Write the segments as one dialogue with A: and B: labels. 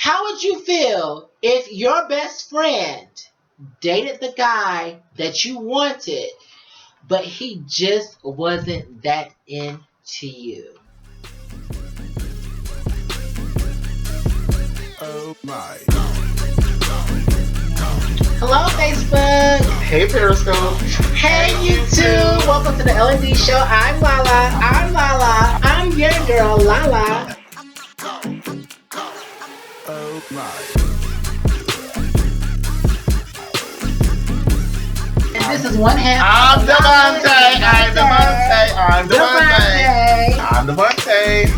A: How would you feel if your best friend dated the guy that you wanted, but he just wasn't that into you?
B: Oh my.
A: Hello, Facebook.
C: Hey, Periscope.
A: Hey, YouTube. Welcome to the L&D show. I'm Lala. I'm your girl, Lala.
B: Oh my.
A: And this is one half.
C: I'm Devontae.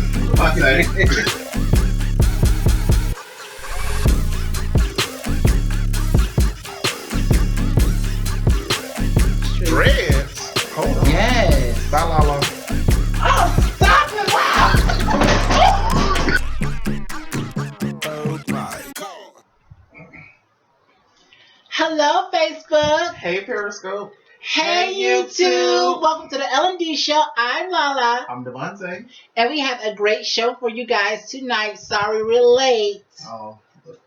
C: Dreads. Hold on.
A: Yes.
C: Bye, Lala.
A: Oh, stop it. Wow.
B: Oh my.
A: Hello, Facebook.
C: Hey, Periscope.
A: Hey, YouTube. Welcome to the L&D show. I'm Lala.
C: I'm Devontae.
A: And we have a great show for you guys tonight. Sorry we're late.
C: Oh, look.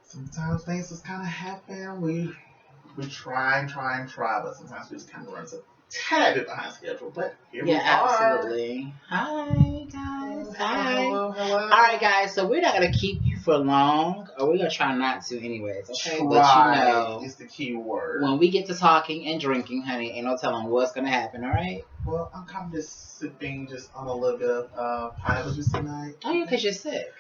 C: Sometimes things just kind of happen. We try, but sometimes we just kind of run a tad bit behind schedule. But here we are.
A: Absolutely. Hi, guys. Hi.
C: Hello.
A: All right, guys. So we're not going to keep you for long, or we're going to try not to anyways, okay?
C: Try
A: But you know,
C: is the key word.
A: when we get to talking and drinking, honey, ain't no telling what's going to happen, all right?
C: Well, I'm kind of just sipping just on a little bit of pineapple juice tonight.
A: Oh, yeah, because you're sick.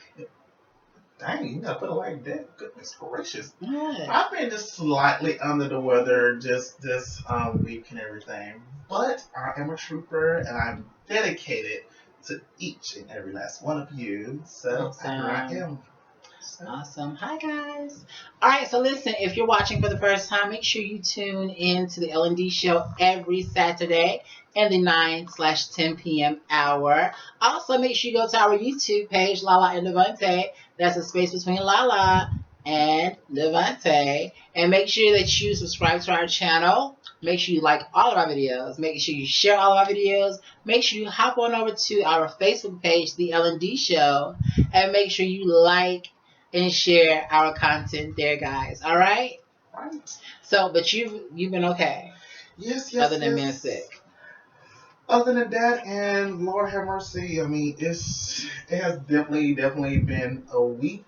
C: Dang, you gotta put it like that. Goodness gracious.
A: Yeah.
C: I've been just slightly under the weather just this week and everything. But I am a trooper and I'm dedicated to each and every last one of you. So
A: Awesome.
C: here I am. So,
A: Awesome. Hi, guys. All right, so listen, if you're watching for the first time, make sure you tune in to the L&D show every Saturday in the 9/10 p.m. hour. Also, make sure you go to our YouTube page, Lala and Devontae. That's a space between Lala and Devontae. And make sure that you subscribe to our channel. Make sure you like all of our videos. Make sure you share all of our videos. Make sure you hop on over to our Facebook page, The L&D Show. And make sure you like and share our content there, guys. All right?
C: right.
A: So, but you've been okay?
C: Yes.
A: Other than being sick?
C: Other than that, and Lord have mercy, I mean, it has definitely been a week.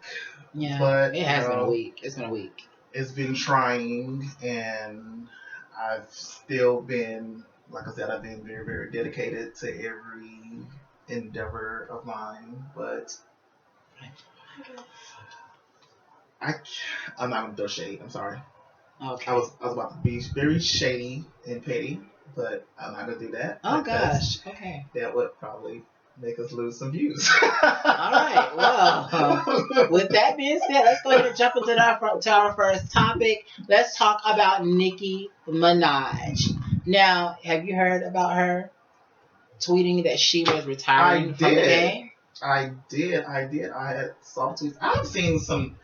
A: Yeah,
C: But,
A: it has been a week. It's been a week.
C: It's been trying, and I've still been, like I said, I've been very, very dedicated to every endeavor of mine. But I'm not gonna throw shade. I'm sorry.
A: Okay.
C: I was about to be very shady and petty, but I'm not gonna do that.
A: Oh
C: because
A: gosh. Okay.
C: that would probably make us lose some views.
A: All right. Well, with that being said, let's go ahead and jump into our first topic. Let's talk about Nicki Minaj. Now, have you heard about her tweeting that she was retiring from the game?
C: I did. I had saw tweets. I've seen some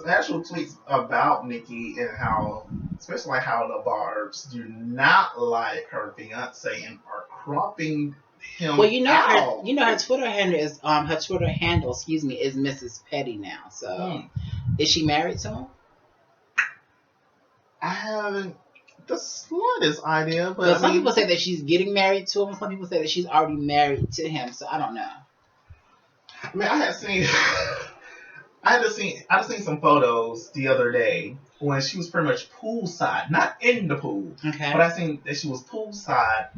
C: actual tweets about Nicki and how, especially like how the barbs do not like her fiance and are cropping him.
A: Well, you know
C: out.
A: her Twitter handle is is Mrs. Petty now. So, is she married to him?
C: I haven't the slightest idea, but
A: Well, some people say that she's getting married to him. Some people say that she's already married to him. So I don't know.
C: I mean, I just seen some photos the other day when she was pretty much poolside, not in the pool,
A: Okay.
C: but I seen that she was poolside,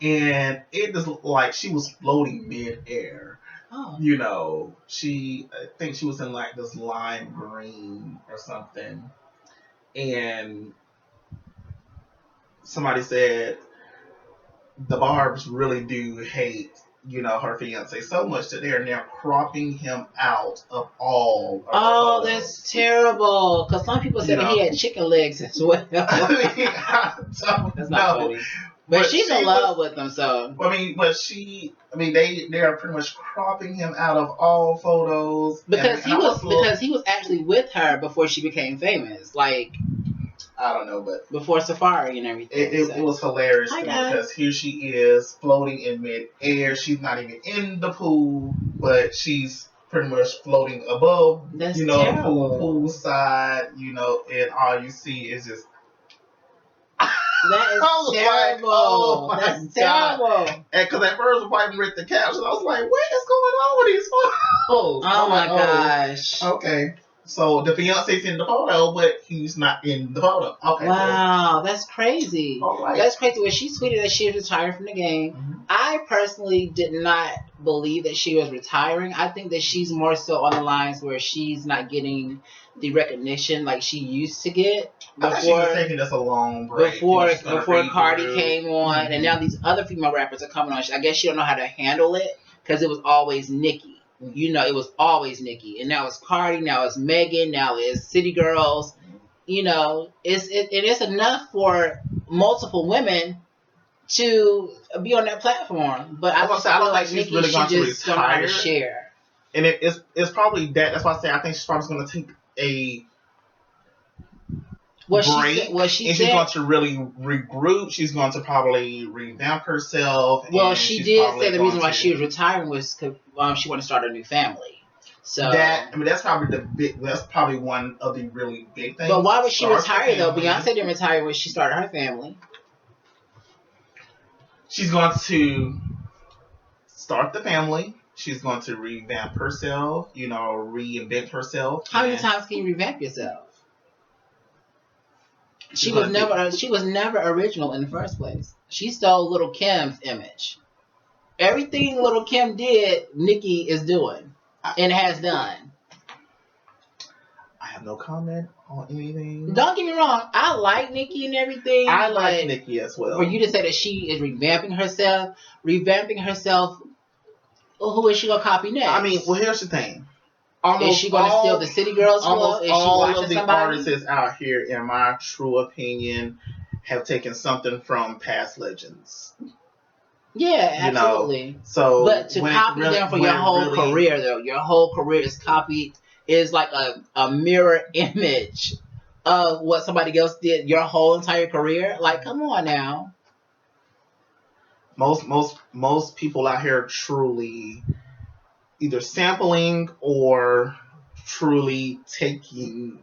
C: and it just looked like she was floating mid-air.
A: Oh.
C: You know, I think she was in like this lime green or something, and somebody said the barbs really do hate, her fiance so much that they are now cropping him out of all.
A: Oh, that's terrible. Because some people said that he had chicken legs as well.
C: I mean, I don't
A: That's
C: know.
A: not funny. But she's in love with him, so.
C: they are pretty much cropping him out of all photos.
A: Because he was actually with her before she became famous. Like,
C: I don't know, but
A: before Safari and everything.
C: It was hilarious
A: Hi,
C: to me
A: guys.
C: because here she is floating in mid-air. She's not even in the pool, but she's pretty much floating above,
A: That's
C: you know,
A: terrible.
C: poolside, you know, and all you see is just.
A: That is
C: I was
A: terrible.
C: like, oh my
A: That's
C: God.
A: terrible.
C: Because at first, when I read the caption, I was like, what is going on with these photos?
A: Oh
C: I'm
A: my
C: like,
A: gosh.
C: okay. So the fiance's in the photo, but he's not in the photo. Okay,
A: Wow, that's crazy.
C: cool. All right.
A: That's crazy. When she tweeted that she was retired from the game,
C: Mhm.
A: I personally did not believe that she was retiring. I think that she's more so on the lines where she's not getting the recognition like she used to get
C: I think she's
A: before
C: just taking this a long break.
A: before
C: She's gonna
A: before Cardi
C: regroup.
A: came on, and now these other female rappers are coming on. I guess she don't know how to handle it because it was always Nicki. You know, it was always Nicki, and now it's Cardi, now it's Megan, now it's City Girls. You know, it's enough for multiple women to be on that platform. But I
C: That's why I
A: just
C: said, I
A: feel
C: don't
A: like
C: think she's
A: Nicki
C: really
A: should
C: going to
A: just don't know how to
C: retire.
A: share.
C: And it's probably that. That's why I say I think she's probably going to take a
A: What
C: break,
A: she said, what she
C: and she's
A: said.
C: going to really regroup. She's going to probably revamp herself.
A: Well,
C: and
A: she
C: she's
A: did
C: probably
A: say the
C: going
A: reason why
C: to-
A: she was retiring was because she wanted to start a new family. So
C: that's probably that's probably one of the really big things.
A: But why would she
C: Start
A: retire
C: a
A: though?
C: family.
A: Beyonce didn't retire when she started her family.
C: She's going to start the family. She's going to revamp herself. You know, reinvent herself.
A: How many
C: and-
A: times can you revamp yourself? She
C: She's
A: was
C: gonna
A: never original in the first place. She stole Little Kim's image. Everything Little Kim did, Nicki is doing and has done.
C: I have no comment on anything.
A: Don't get me wrong, I like Nicki and everything.
C: I
A: but
C: like Nicki as well.
A: For you to say that she is revamping herself, well, who is she gonna copy next?
C: I mean, well, here's the thing.
A: Is she gonna steal the City Girls flow?
C: Almost
A: Is she
C: all
A: watching
C: of the
A: somebody?
C: artists out here, in my true opinion, have taken something from past legends.
A: Yeah,
C: You know,
A: absolutely.
C: So,
A: But to
C: when it
A: copy
C: really-
A: them for
C: when
A: your
C: it
A: whole
C: really-
A: career, though, your whole career is copied, is like a mirror image of what somebody else did your whole entire career. Like, come on now.
C: most people out here truly either sampling or truly taking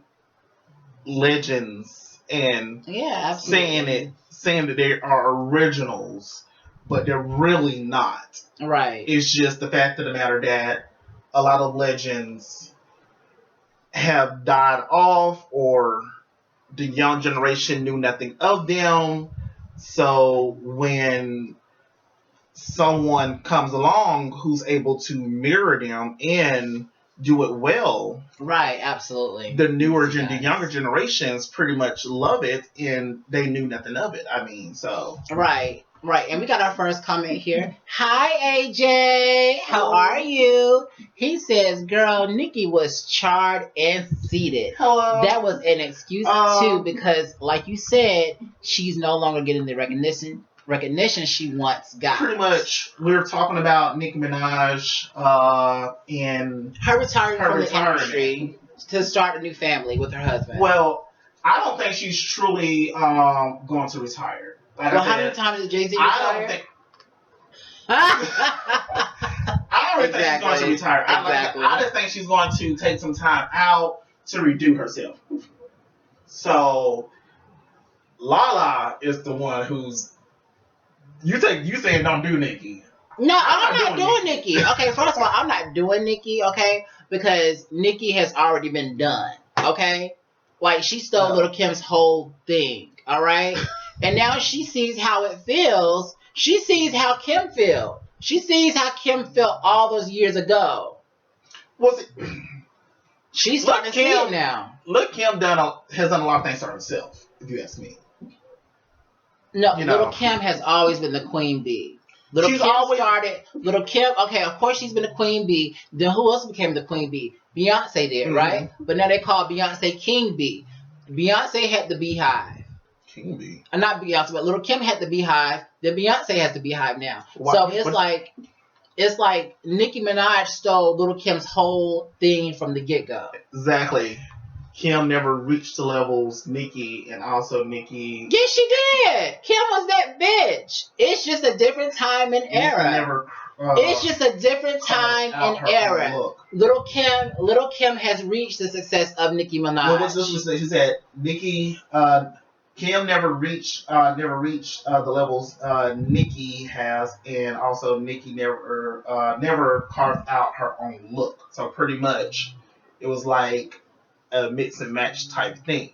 C: legends and
A: Yeah, absolutely.
C: saying that they are originals, but they're really not.
A: Right.
C: It's just the fact of the matter that a lot of legends have died off, or the young generation knew nothing of them. So when someone comes along who's able to mirror them and do it well,
A: Right, absolutely.
C: the
A: Yes.
C: younger generations pretty much love it, and they knew nothing of it. I mean, so
A: Right. And we got our first comment here. Hi, AJ. How are you? He says, girl, Nicki was charred and seated.
C: hello.
A: That was an excuse, too, because, like you said, she's no longer getting the recognition she once got.
C: Pretty much, we're talking about Nicki Minaj and
A: Her retiring
C: her
A: from
C: retirement.
A: the industry to start a new family with her husband.
C: Well, I don't think she's truly going to retire. Like
A: Well,
C: I
A: how
C: said,
A: many times did Jay-Z
C: I don't
A: retire?
C: think. I don't really think she's going to retire.
A: Exactly.
C: I just think she's going to take some time out to redo herself. So, Lala is the one who's you saying don't do Nicki.
A: No,
C: I'm
A: I'm not
C: not
A: doing
C: doing
A: Nicki. Okay, first of all, I'm not doing Nicki, okay? Because Nicki has already been done, okay? Like, she stole
C: No.
A: Little Kim's whole thing, all right? And now she sees how it feels. She sees how Kim felt. She sees how Kim felt all those years ago.
C: Was it?
A: She's starting to see it now.
C: Look, Kim has done a lot of things to herself, if you ask me.
A: No,
C: You know.
A: Little Kim has always been the queen bee. Little
C: She's
A: Kim
C: always-
A: started. Little Kim, okay, of course she's been the queen bee. Then who else became the queen bee? Beyonce did,
C: Mhm.
A: right? But now they call Beyonce King Bee. Beyonce had the beehive.
C: King bee.
A: Not Beyonce, but Little Kim had the beehive. Then Beyonce has the beehive now.
C: Why-
A: So it's
C: what-
A: like Nicki Minaj stole Little Kim's whole thing from the get go.
C: Exactly. Kim never reached the levels Nicki, and also Nicki.
A: Yes, she did. Kim was that bitch. It's just a different time and
C: Nicki
A: era.
C: never
A: It's just a different time and era. Little Kim has reached the success of Nicki Minaj.
C: Well, what's this? She said Kim never reached the levels Nicki has, and also Nicki never carved out her own look. So pretty much, it was like a mix and match type thing.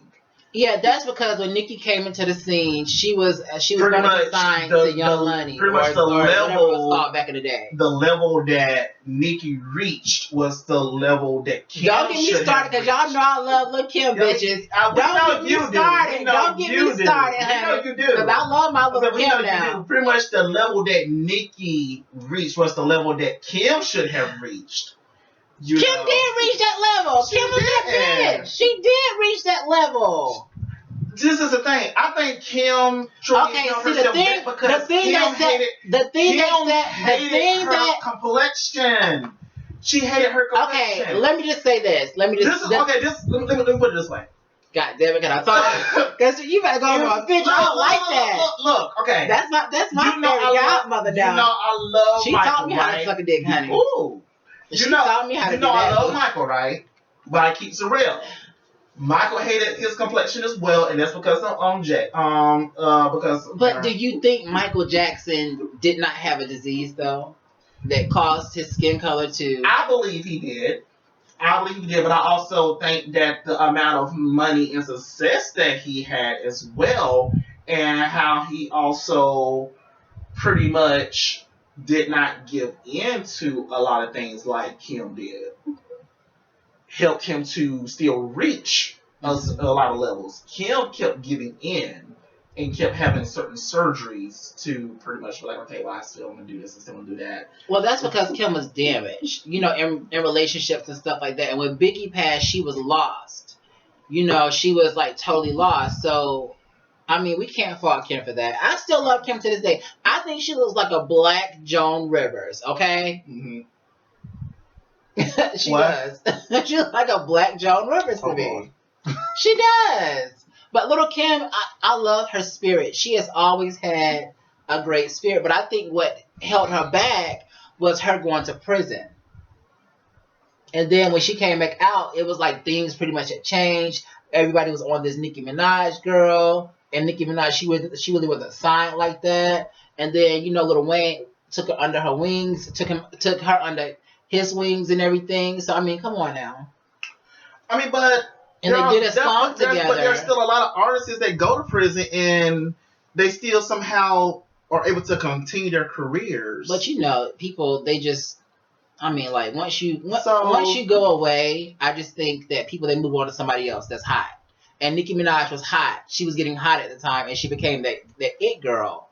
A: Yeah, that's because when Nicki came into the scene, she was going to be signed to Young Money,
C: pretty much the
A: whatever it was
C: level
A: called back in the day.
C: The level that Nicki reached was the level that Kim.
A: Don't get me started, because y'all know I love Lil Kim bitches. Don't get me started. Don't get me started, honey. Because I love my Lil Kim now.
C: Pretty much the level that Nicki reached was the level that Kim should have reached.
A: Kim did reach that level. Kim was that bitch. She did reach that level.
C: This is the thing. I think Kim hated her complexion. She hated her complexion.
A: Okay, let me just say this. Let me put
C: it this way.
A: God damn it, can I talk? Because you better go over a bitch. I don't like that.
C: Look, okay.
A: That's my favorite godmother down.
C: You know I love
A: She
C: Michael,
A: taught me how to suck a dick, honey.
C: Ooh.
A: She taught me how to do that.
C: I love Michael, right? But I keep it real. Michael hated his complexion as well, and that's because of Jack.
A: But do you think Michael Jackson did not have a disease though that caused his skin color to?
C: I believe he did, but I also think that the amount of money and success that he had as well, and how he also pretty much did not give in to a lot of things like Kim did, helped him to still reach a lot of levels. Kim kept giving in and kept having certain surgeries to pretty much be like, okay, well, I still want to do this, I still want to do that.
A: Well, that's because Kim was damaged, in relationships and stuff like that. And when Biggie passed, she was lost. She was like totally lost. So, I mean, we can't fault Kim for that. I still love Kim to this day. I think she looks like a black Joan Rivers, okay?
C: Mm-hmm.
A: She does. She looks like a black Joan Rivers to me. She does. But Little Kim, I love her spirit. She has always had a great spirit. But I think what held her back was her going to prison. And then when she came back out, it was like things pretty much had changed. Everybody was on this Nicki Minaj girl. And Nicki Minaj, she really wasn't signed like that. And then, Lil Wayne took her under her wings, took her under his wings and everything. So, I mean, come on now.
C: I mean, but...
A: And they did a song together.
C: But there's still a lot of artists that go to prison and they still somehow are able to continue their careers.
A: But people, they just... I mean, like, once you go away, I just think that people, they move on to somebody else that's hot. And Nicki Minaj was hot. She was getting hot at the time, and she became that it girl.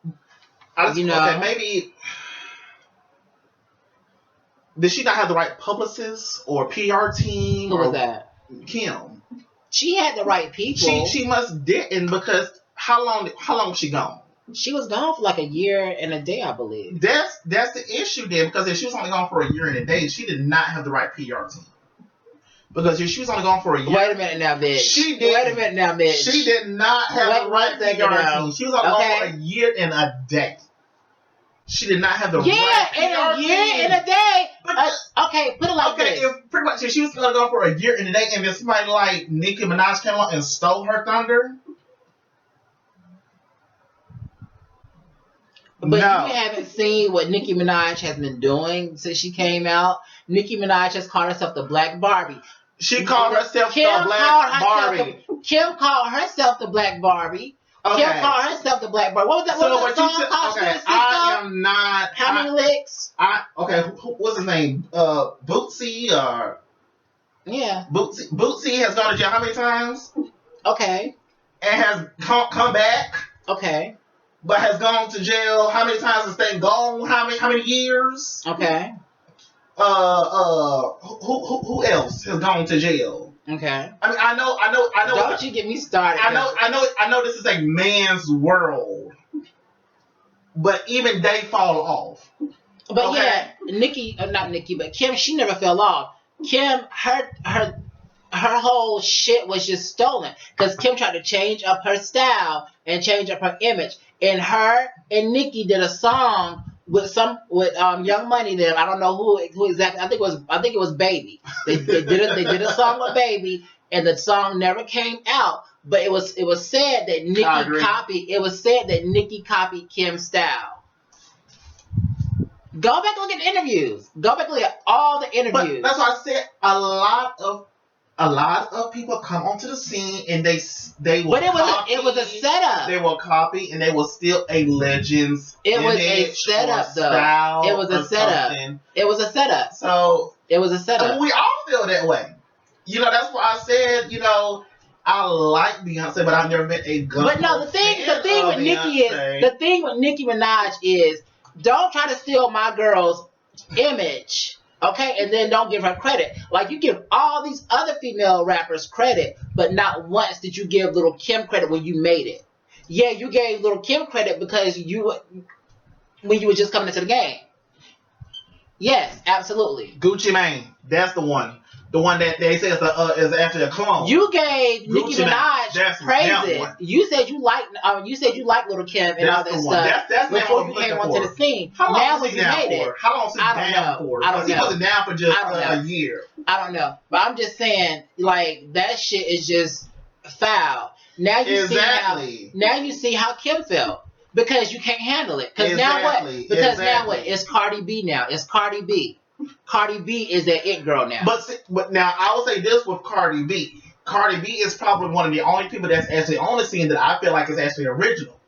C: Okay, maybe... Did she not have the right publicist or PR team?
A: Who was that?
C: Kim.
A: She had the right people.
C: She must didn't, because how long was she gone?
A: She was gone for like a year and a day, I believe.
C: That's the issue then, because if she was only gone for a year and a day, she did not have the right PR team. Because if she was only gone for a year...
A: Wait a minute now, bitch. Wait a minute now, bitch.
C: She did not have the right PR team. She was only gone for a year and a day. She did not have the right PR team.
A: Yeah, in a year and a day. Okay, put it like this.
C: Pretty much, if she was going to go for a year and a day, and then somebody like Nicki Minaj came along and stole her thunder...
A: But you haven't seen what Nicki Minaj has been doing since she came out. Nicki Minaj has called herself the Black Barbie.
C: She called herself the Black Barbie.
A: Kim called herself the Black Barbie.
C: Okay.
A: Kim called herself the Black Barbie. What was that? What was the song called?
C: Okay, I am not.
A: How many licks?
C: What's his name? Bootsy or...
A: Yeah.
C: Bootsy has gone to jail how many times?
A: Okay.
C: And has come back.
A: Okay.
C: But has gone to jail how many times and stayed gone? How many years?
A: Okay.
C: Who else has gone to jail?
A: Okay.
C: I mean, I know.
A: Don't you get me started?
C: I know. This is a man's world, but even they fall off.
A: But okay. Yeah, not Nicki, but Kim, she never fell off. Kim, her whole shit was just stolen because Kim tried to change up her style and change up her image. And her and Nicki did a song with Young Money. Them, I don't know who exactly. I think it was Baby. They did a song with Baby, and the song never came out. But it was said that Nicki copied Kim's style. Go back and look at the interviews. Go back and look at all the interviews.
C: But that's why I said a lot of people come onto the scene and they will.
A: But it was a setup.
C: They will copy and they will steal a legend's.
A: It was a setup, though. It was a setup. It was a setup.
C: So
A: it was a setup.
C: I mean, we all feel that way. That's why I said, I like Beyonce, but I've never been a gun.
A: But no, the thing with Nicki Minaj is, don't try to steal my girl's image, okay? And then don't give her credit. Like, you give all these other female rappers credit, but not once did you give Lil' Kim credit when you made it. Yeah, you gave Lil' Kim credit because when you were just coming into the game. Yes, absolutely.
C: Gucci Mane, that's the one. The one that they say is actually a clone.
A: You gave Nicki Minaj praises. You said you like Lil' Kim and all that stuff before you came onto the scene.
C: How long
A: now
C: was he down for? How long was he down for? Because he wasn't down for just a year.
A: I don't know, but I'm just saying, like, that shit is just foul. Now you see how Kim felt. Because you can't handle it. Because now what? Now what? It's Cardi B now. It's Cardi B. Cardi B is that it girl now.
C: But now I will say this with Cardi B. Cardi B is probably one of the only people that's actually on the scene that I feel like is actually original.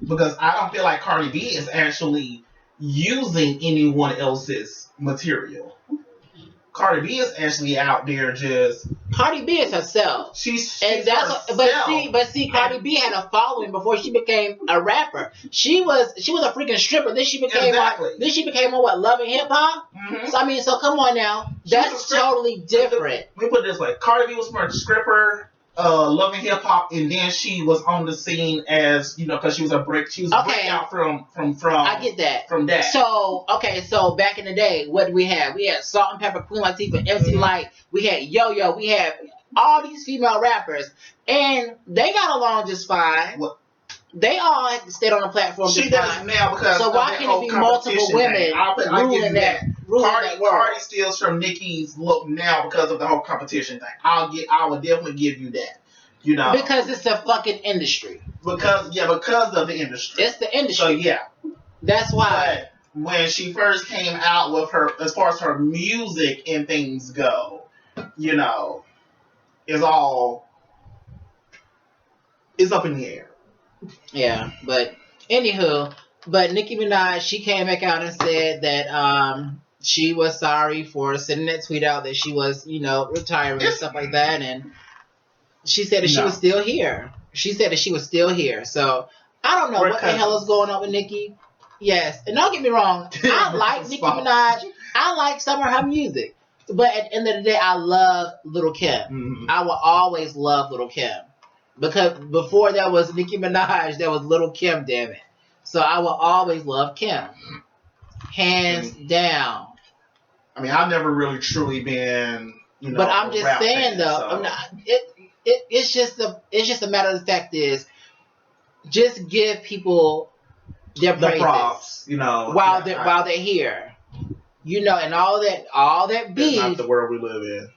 C: Because I don't feel like Cardi B is actually using anyone else's material. Cardi B is actually out there just.
A: Cardi B is herself.
C: She's
A: herself. But see, Cardi B had a following before she became a rapper. She was a freaking stripper. Then she became what, Love and Hip Hop. Mm-hmm. So come on now, that's totally different.
C: Let me put it this way: Cardi B was from a stripper. Love and Hip Hop, and then she was on the scene as because she was breaking out from.
A: I get that
C: from that.
A: So back in the day, what did we have? We had Salt and Pepper, Queen Latifah, MC Light. We had Yo-Yo. We had all these female rappers, and they got along just fine. What? They all stayed on the platform.
C: She does now because
A: so why can't it be multiple women ruling that?
C: Cardi steals from Nicki's look now because of the whole competition thing. I would definitely give you that.
A: Because it's a fucking industry.
C: Because of the industry.
A: It's the industry.
C: So yeah,
A: that's why.
C: But when she first came out with her, as far as her music and things go, it's up in the air.
A: Yeah, but anywho, Nicki Minaj, she came back out and said that she was sorry for sending that tweet out that she was, retiring and stuff like that, and she said that she was still here. So I don't know what the hell is going on with Nicki. Yes, and don't get me wrong, I like Nicki Minaj. I like some of her music, but at the end of the day, I love Lil' Kim. Mm-hmm. I will always love Lil' Kim. Because before there was Nicki Minaj, there was Lil' Kim, damn it. So I will always love Kim. Hands down.
C: I mean, I've never really truly been,
A: But I'm just saying, though, it's just a matter of the fact is, just give people their praises. The props, while they're here. And all that beef.
C: That's not the world we live in.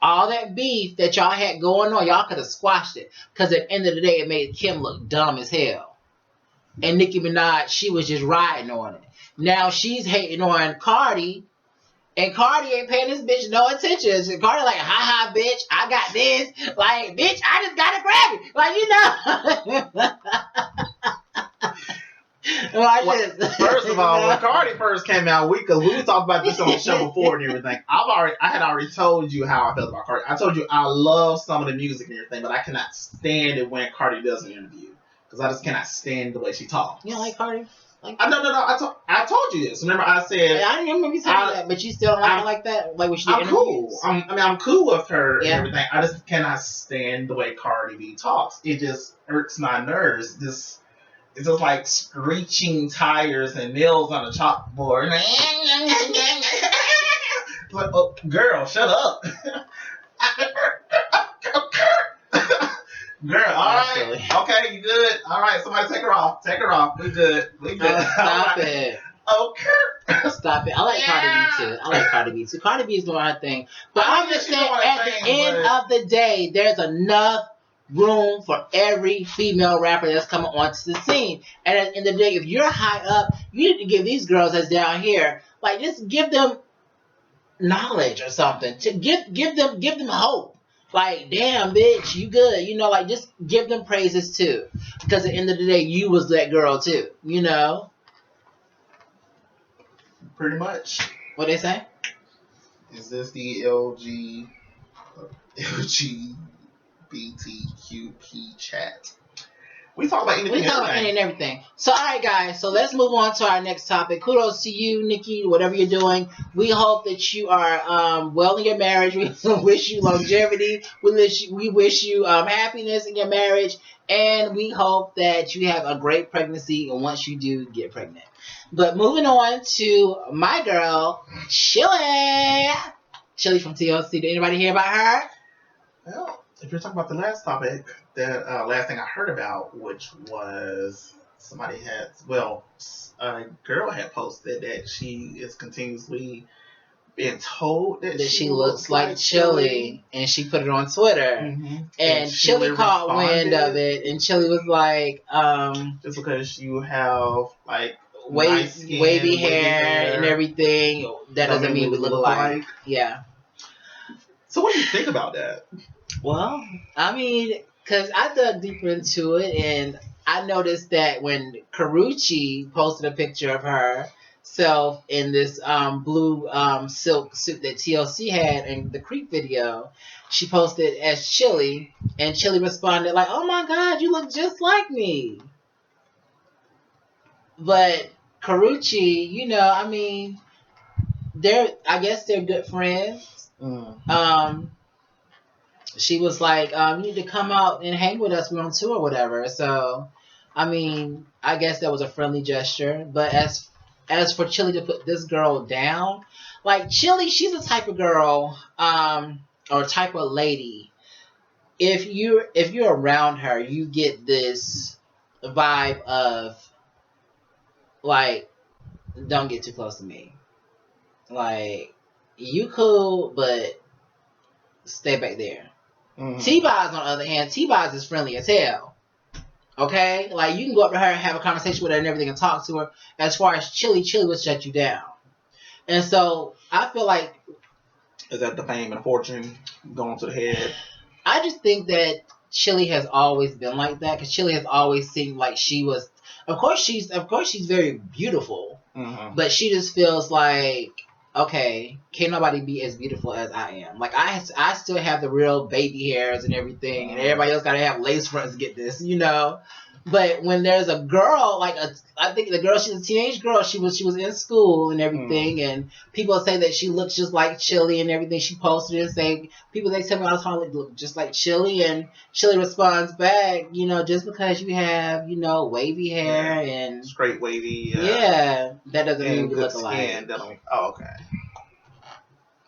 A: All that beef that y'all had going on, y'all could have squashed it. Because at the end of the day, it made Kim look dumb as hell. And Nicki Minaj, she was just riding on it. Now she's hating on Cardi. And Cardi ain't paying this bitch no attention. So Cardi like, ha, bitch, I got this. Like, bitch, I just got to grab it. Like,
C: First of all, when Cardi first came out, we talked about this on the show before and everything. I had already told you how I felt about Cardi. I told you I love some of the music and everything, but I cannot stand it when Cardi does an interview because I just cannot stand the way she talks.
A: You don't like Cardi?
C: No. I told you this. Remember, I said
A: I didn't remember you telling that, but you still don't like her like that. Like when she did interviews?
C: Cool. I'm cool with her and everything. I just cannot stand the way Cardi B talks. It just hurts my nerves. It's just like screeching tires and nails on a chalkboard. Like, oh, girl, shut up. Girl, all right. Okay, you good? All right, somebody take her off. We good.
A: Stop it.
C: Okay.
A: Stop it. I like Cardi B too. I like Cardi B too. Cardi B is doing her thing. But I'm just
C: she's
A: saying,
C: doing her
A: at the
C: thing,
A: end
C: but-
A: of the day, there's enough room for every female rapper that's coming onto the scene. And at the end of the day, if you're high up, you need to give these girls that's down here, like, just give them knowledge or something. To give them hope. Like, damn, bitch, you good. You know, like, just give them praises too. Because at the end of the day, you was that girl too. You know?
C: Pretty much.
A: What they say?
C: Is this the LGBTQ chat? We talk about anything.
A: We talk about any and everything. So, all right, guys. So let's move on to our next topic. Kudos to you, Nikki. Whatever you're doing, we hope that you are well in your marriage. We wish you longevity. We wish you happiness in your marriage, and we hope that you have a great pregnancy. And once you do, get pregnant. But moving on to my girl, Chilli. Chilli from TLC. Did anybody hear about her?
C: Well, if you're talking about the last topic, that last thing I heard about, which was a girl had posted that she is continuously being told that
A: She looks like Chilli, and she put it on Twitter.
C: Mm-hmm.
A: And Chilli caught wind of it, and Chilli was like,
C: just because you have like
A: wavy hair and everything, that doesn't mean we look alike. Yeah.
C: So what do you think about that?
A: Well, I mean, because I dug deeper into it, and I noticed that when Karrueche posted a picture of herself in this blue silk suit that TLC had in the Creep video, she posted as Chilli, and Chilli responded like, "Oh my God, you look just like me." But Karrueche, you know, I mean, I guess they're good friends. She was like, you need to come out and hang with us. We're on tour or whatever. So, I mean, I guess that was a friendly gesture. But as for Chilli to put this girl down, like, Chilli, she's a type of girl, or type of lady. If you're around her, you get this vibe of, like, don't get too close to me. Like, you cool, but stay back there. T-Boz, on the other hand, T-Boz is friendly as hell. Okay? Like, you can go up to her and have a conversation with her and everything and talk to her. As far as Chilli will shut you down. And so, I feel like...
C: Is that the fame and fortune going to the head?
A: I just think that Chilli has always been like that. Because Chilli has always seemed like she was... Of course, she's very beautiful.
C: Mm-hmm.
A: But she just feels like... Okay, can't nobody be as beautiful as I am. Like, I still have the real baby hairs and everything, and everybody else gotta have lace fronts to get this, you know. But when there's a girl, like I think the girl, she's a teenage girl. She was in school and everything, and people say that she looks just like Chilli and everything. She posted and say they tell me all the time, like, look just like Chilli, and Chilli responds back, you know, just because you have, you know, wavy hair and
C: straight wavy,
A: that doesn't mean we look alike.
C: Okay.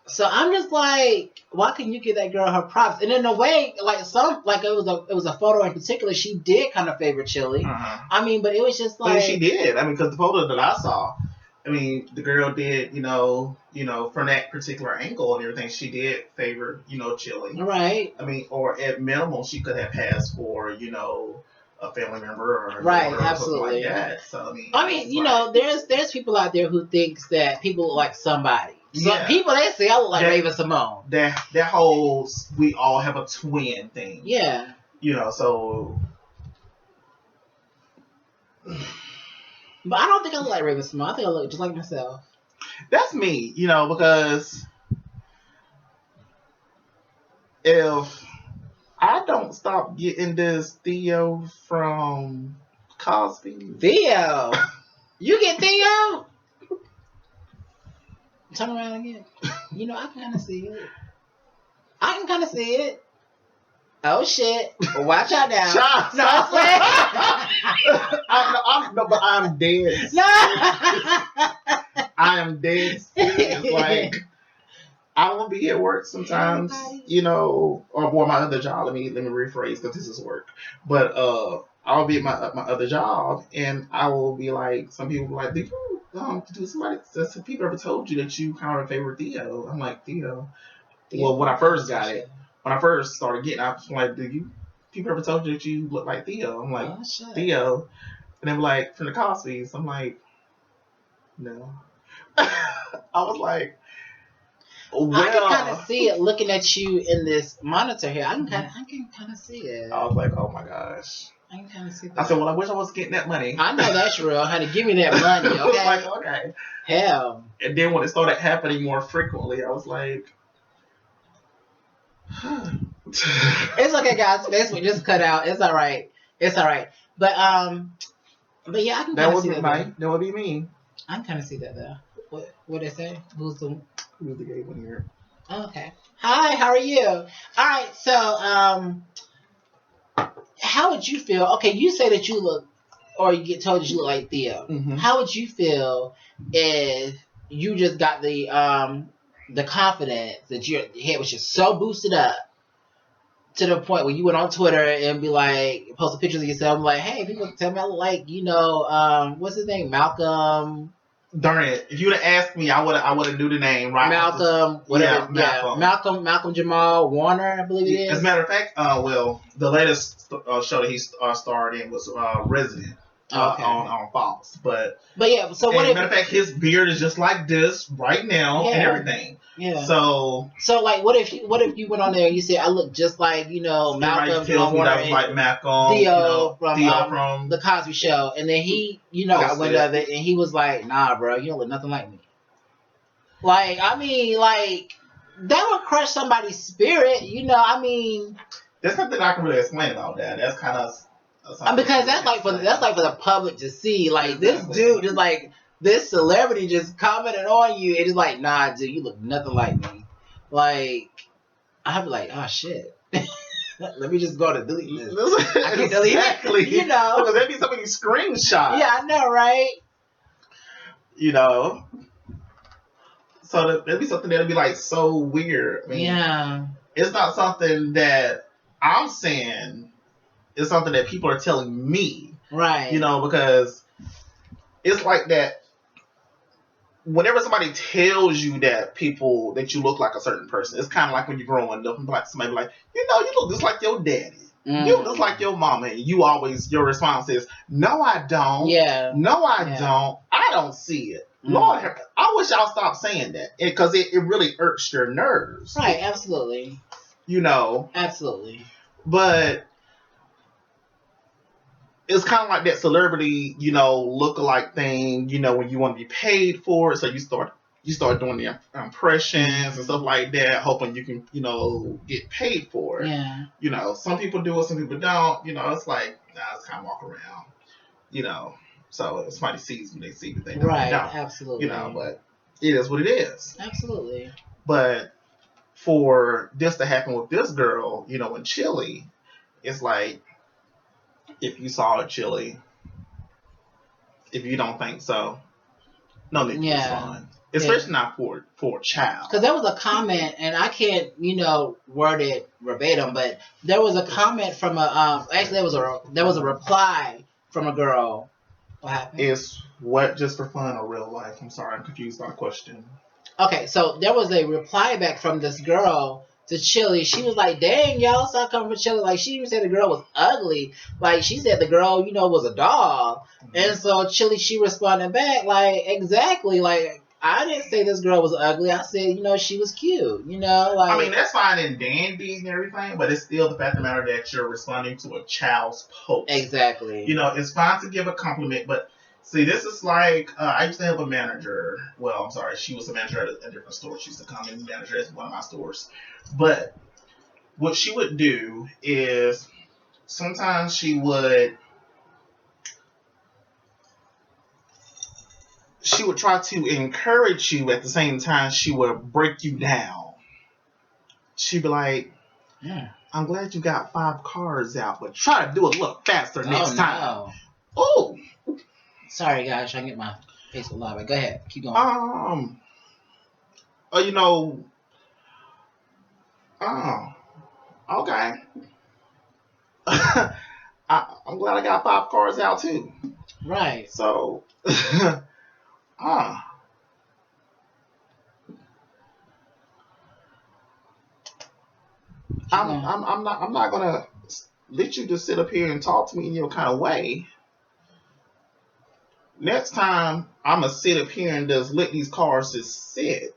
A: So I'm just like, why can you give that girl her props? And in a way, like it was a photo in particular, she did kind of favor Chilli. I mean, but it was just like,
C: she did. I mean, because the photo that I saw, I mean, the girl did, you know, from that particular angle and everything, she did favor, you know, Chilli.
A: Right.
C: I mean, or at minimum, she could have passed for, you know, a family member or
A: absolutely.
C: Like that. So
A: I mean, you know, there's people out there who thinks that people look like somebody. Some people, they say I look like Raven Simone.
C: That whole we all have a twin thing.
A: Yeah.
C: You know, so.
A: But I don't think I look like Raven Simone. I think I look just like myself.
C: That's me, you know, because if I don't stop getting this Theo from Cosby.
A: Theo? You get Theo? Turn around again. You know, I can kind of see it. Oh shit! Watch out now. No,
C: but I'm dead.
A: No.
C: I am dead serious. Like, I will be at work sometimes, you know, or my other job. Let me rephrase because this is work. But I'll be at my other job, and I will be like, some people will be like, some people ever told you that you kind of favor Theo? I'm like, Theo. Well, when I first got it, when I first started getting, I was like, people ever told you that you look like Theo? I'm like, Theo, and they were like, from the Cosby's. I'm like, no. I was like, well,
A: I can kind of see it looking at you in this monitor here. I can kind of see it.
C: I was like, oh my gosh.
A: I can kind of see that.
C: I said, well, I wish I was getting that money.
A: I know that's real, honey. Give me that money, okay?
C: I was like, okay.
A: Hell.
C: And then when it started happening more frequently, I was like,
A: it's okay, guys. This one just cut out. It's all right. It's all right. But yeah, I can kind of see that.
C: That would be me.
A: I can kind of see that though. What they say? Who's the
C: gay one here?
A: Oh, okay. Hi, how are you? All right, so how would you feel? Okay, you say that you look, or you get told that you look like Theo.
C: Mm-hmm.
A: How would you feel if you just got the confidence that your head was just so boosted up to the point where you went on Twitter and be like, posting pictures of yourself, like, hey, people tell me I look like, what's his name, Malcolm.
C: Darn it! If you would have asked me, I would have knew the name, right?
A: Malcolm, whatever. Yeah, Malcolm Jamal Warner, I believe it is.
C: As a matter of fact, the latest show that he starred in was Resident on Fox. But
A: yeah, so what?
C: As a matter of fact, his beard is just like this right now, and everything.
A: Yeah.
C: So
A: like, what if you went on there and you said I look just like Malcolm Jamal Warner,
C: that was like Malcolm,
A: Theo from
C: the
A: the Cosby Show, and then he got wind of it and he was like, nah, bro, you don't look nothing like me. Like, I mean, like, that would crush somebody's spirit, I mean.
C: There's nothing I can really explain about that. That's kind of
A: because that's like for the public to see. Like, this dude just like. This celebrity just commented on you and it's like, nah, dude, you look nothing like me. Like, I'd be like, oh shit. Let me just go to delete this. I can delete it.
C: Because there'd be so many screenshots.
A: Yeah, I know, right?
C: So there'd be something that'd be like so weird. I mean, it's not something that I'm saying. It's something that people are telling me.
A: Right.
C: Because it's like that. Whenever somebody tells you that you look like a certain person, it's kind of like when you're growing up and like somebody like, you look just like your daddy. Mm. You look just like your mama. And your response is, no, I don't.
A: Yeah.
C: No, I don't. I don't see it. Mm. Lord, I wish y'all stopped saying that because it really irks your nerves.
A: Right, absolutely.
C: Absolutely. But it's kind of like that celebrity, look-alike thing, when you want to be paid for it. So you start doing the impressions and stuff like that, hoping you can, get paid for it.
A: Yeah.
C: Some people do it, some people don't. It's like, it's kind of walk around, So if somebody sees me, they see that they don't.
A: Right, absolutely.
C: But it is what it is.
A: Absolutely.
C: But for this to happen with this girl, in Chilli, it's like, if you saw a Chilli, if you don't think so, no need to respond. Especially not for a child.
A: Because there was a comment, and I can't, word it verbatim, but there was a comment from actually there was a reply from a girl. What happened?
C: Is what just for fun or real life? I'm sorry, I'm confused by the question.
A: Okay, so there was a reply back from this girl to Chilli. She was like, dang, y'all stop coming for Chilli. Like, she even said the girl was ugly. Like, she said the girl, was a dog. Mm-hmm. And so Chilli, she responded back, like, exactly. Like, I didn't say this girl was ugly. I said, she was cute. Like,
C: I mean, that's fine and dandy and everything, but it's still the fact of the matter that you're responding to a child's post.
A: Exactly.
C: It's fine to give a compliment, but see, this is like, I used to have a manager. Well, I'm sorry, she was a manager at a different store. She used to come and manager at one of my stores. But what she would do is sometimes she would try to encourage you at the same time she would break you down. She'd be like, yeah, I'm glad you got 5 cards out, but try to do it a little faster next time.
A: No.
C: Oh.
A: Sorry, guys. Trying to get my Facebook Live. Go ahead. Keep going.
C: Oh, okay. I'm I'm glad I got 5 cars out too.
A: Right.
C: So, I'm not gonna let you just sit up here and talk to me in your kind of way. Next time, I'm gonna sit up here and just let these cars just sit.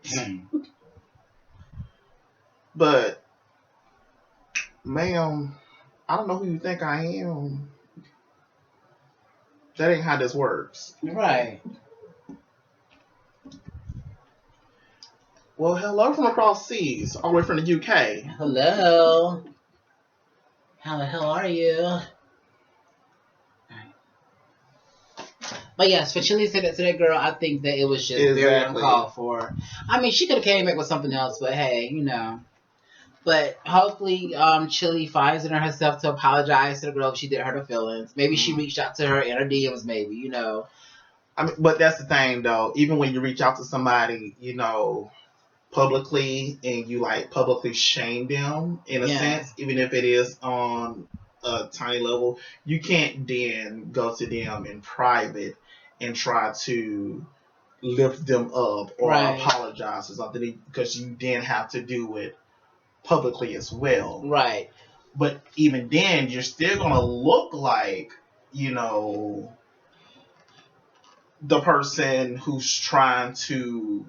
C: But, ma'am, I don't know who you think I am. That ain't how this works.
A: Right.
C: Well, hello from across seas, all the way from the UK.
A: Hello. How the hell are you? But yes, for Chilli said that to that girl, I think that it was just very
C: Exactly.
A: uncalled for. I mean, she could have came back with something else, but hey, you know. But hopefully, Chilli finds it in herself to apologize to the girl if she did hurt her feelings. Maybe she reached out to her in her DMs, maybe, you know.
C: I mean, but that's the thing, though. Even when you reach out to somebody, you know, publicly, and you like publicly shame them in a sense, even if it is on a tiny level, you can't then go to them in private and try to lift them up or apologize or something, because you then have to do it publicly as well.
A: Right.
C: But even then, you're still gonna look like, you know, the person who's trying to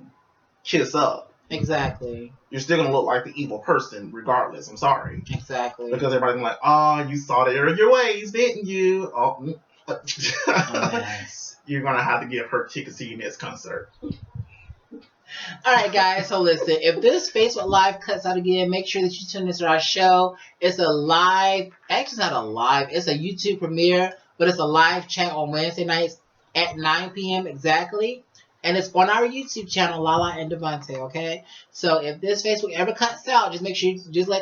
C: kiss up.
A: Exactly.
C: You're still gonna look like the evil person, regardless. I'm sorry.
A: Exactly.
C: Because everybody's like, "Oh, you saw the error of your ways, didn't you?" Oh,
A: yes.
C: You're gonna have to give her tickets to your next concert.
A: All right, guys. So listen, if this Facebook Live cuts out again, make sure that you tune into our show. It's a live. Actually, it's not a live. It's a YouTube premiere, but it's a live chat on Wednesday nights at 9 p.m. exactly. And it's on our YouTube channel, Lala and Devante, okay? So if this Facebook ever cuts out, just make sure you just just know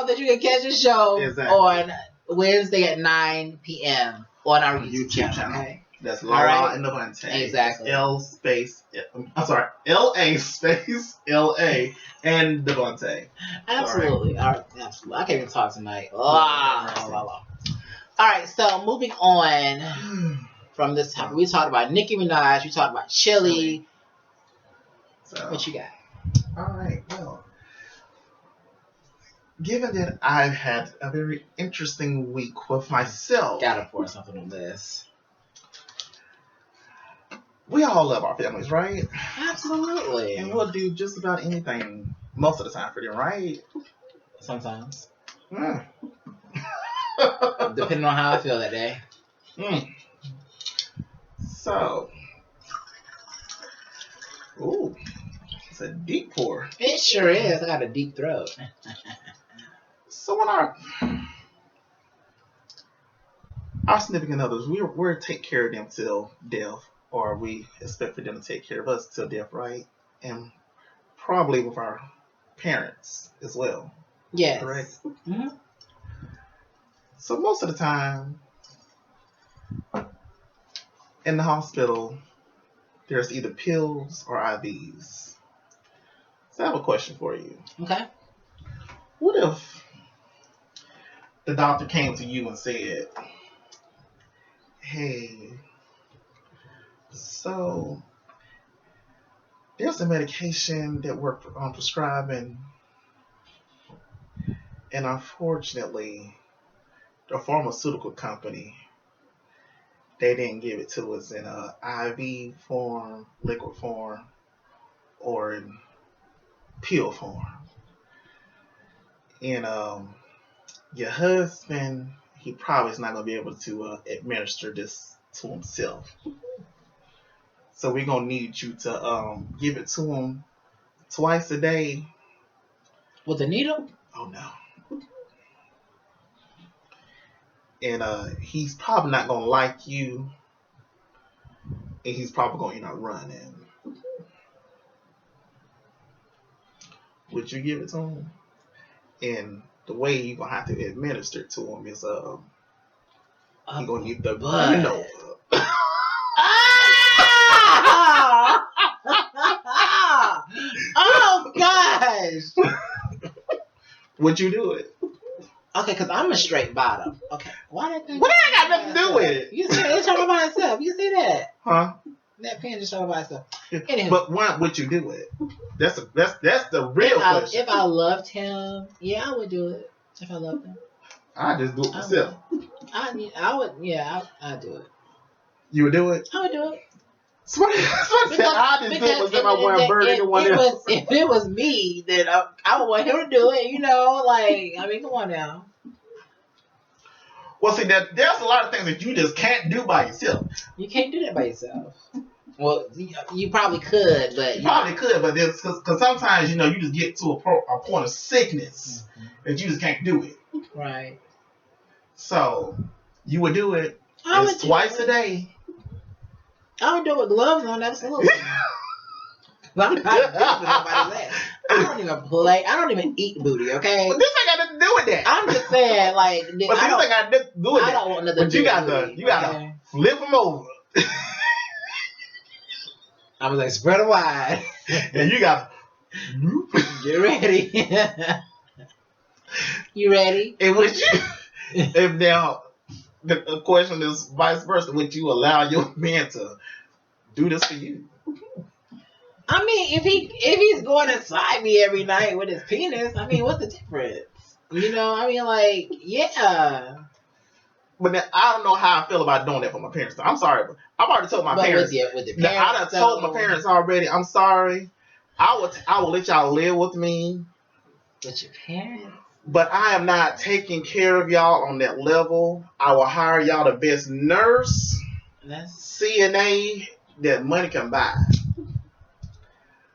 A: that you can catch the show on Wednesday at 9 p.m. on our YouTube channel, okay?
C: That's Lala and Devante.
A: Exactly.
C: L space LA and Devante.
A: Absolutely. All right, absolutely. I can't even talk tonight. All right, so moving on from this topic, we talked about Nicki Minaj, we talked about Chilli. So, what you got?
C: All right, well, given that I've had a very interesting week with myself,
A: gotta pour something on this.
C: We all love our families, right?
A: Absolutely.
C: And we'll do just about anything most of the time for them, right?
A: Sometimes.
C: Depending
A: on how I feel that day.
C: So, ooh, it's a deep pour.
A: It sure is. I got a deep throat.
C: So when our significant others, we're take care of them till death, or we expect for them to take care of us till death, right? And probably with our parents as well.
A: Yes.
C: Correct?
A: Mm-hmm. So
C: most of the time, in the hospital, there's either pills or IVs. So I have a question for you.
A: Okay.
C: What if the doctor came to you and said, "Hey, so there's a medication that we're prescribing, and unfortunately, the pharmaceutical company, they didn't give it to us in a IV form, liquid form, or in pill form. And your husband, he probably is not going to be able to administer this to himself. So we're going to need you to give it to him twice a day."
A: With a needle?
C: Oh, no. And he's probably not going to like you. And he's probably going to end up running. Would you give it to him? And the way you're going to have to administer it to him is you're going to need the window.
A: Oh, gosh.
C: Would you do it?
A: Okay, because I'm a straight bottom. Okay, why that thing?
C: What that got nothing to do with it?
A: You see that? It's talking about itself. You see that?
C: Huh?
A: That pen just talking about itself. Anywho.
C: But why would you do it? That's the real question.
A: If I loved him, yeah, I would do it. If I loved him,
C: I just do it myself.
A: I would. Yeah, I'd do it.
C: You would do it?
A: I would do it.
C: So I just do it myself. I want bird anyone else.
A: If it was me, then I would want him to do it. You know, like I mean, come on now.
C: Well, see, there's a lot of things that you just can't do by yourself.
A: You can't do that by yourself. Well, you probably could, but
C: you probably could, but because sometimes you just get to a point of sickness that you just can't do it.
A: Right.
C: So you would do it.
A: It's
C: twice a day.
A: I would do it with gloves on, absolutely. I'm not doing nobody's ass. I don't even play. I don't even eat booty. Okay.
C: But this ain't got nothing to do with that.
A: I'm just saying, like,
C: but this ain't got nothing to do with that.
A: I don't want nothing to do with booty.
C: You gotta flip them over.
A: I was like, spread them wide.
C: And you got.
A: Get ready. You ready?
C: And would you? If now the question is vice versa, would you allow your man to do this for you?
A: I mean, if he's going inside me every night with his penis, I mean, what's the difference? You know, I mean, like, yeah.
C: But then, I don't know how I feel about doing that for my parents. I'm sorry, but I've already told my parents.
A: With the parents,
C: I done told my parents already. I'm sorry. I will let y'all live with me.
A: With your parents?
C: But I am not taking care of y'all on that level. I will hire y'all the best nurse, CNA that money can buy.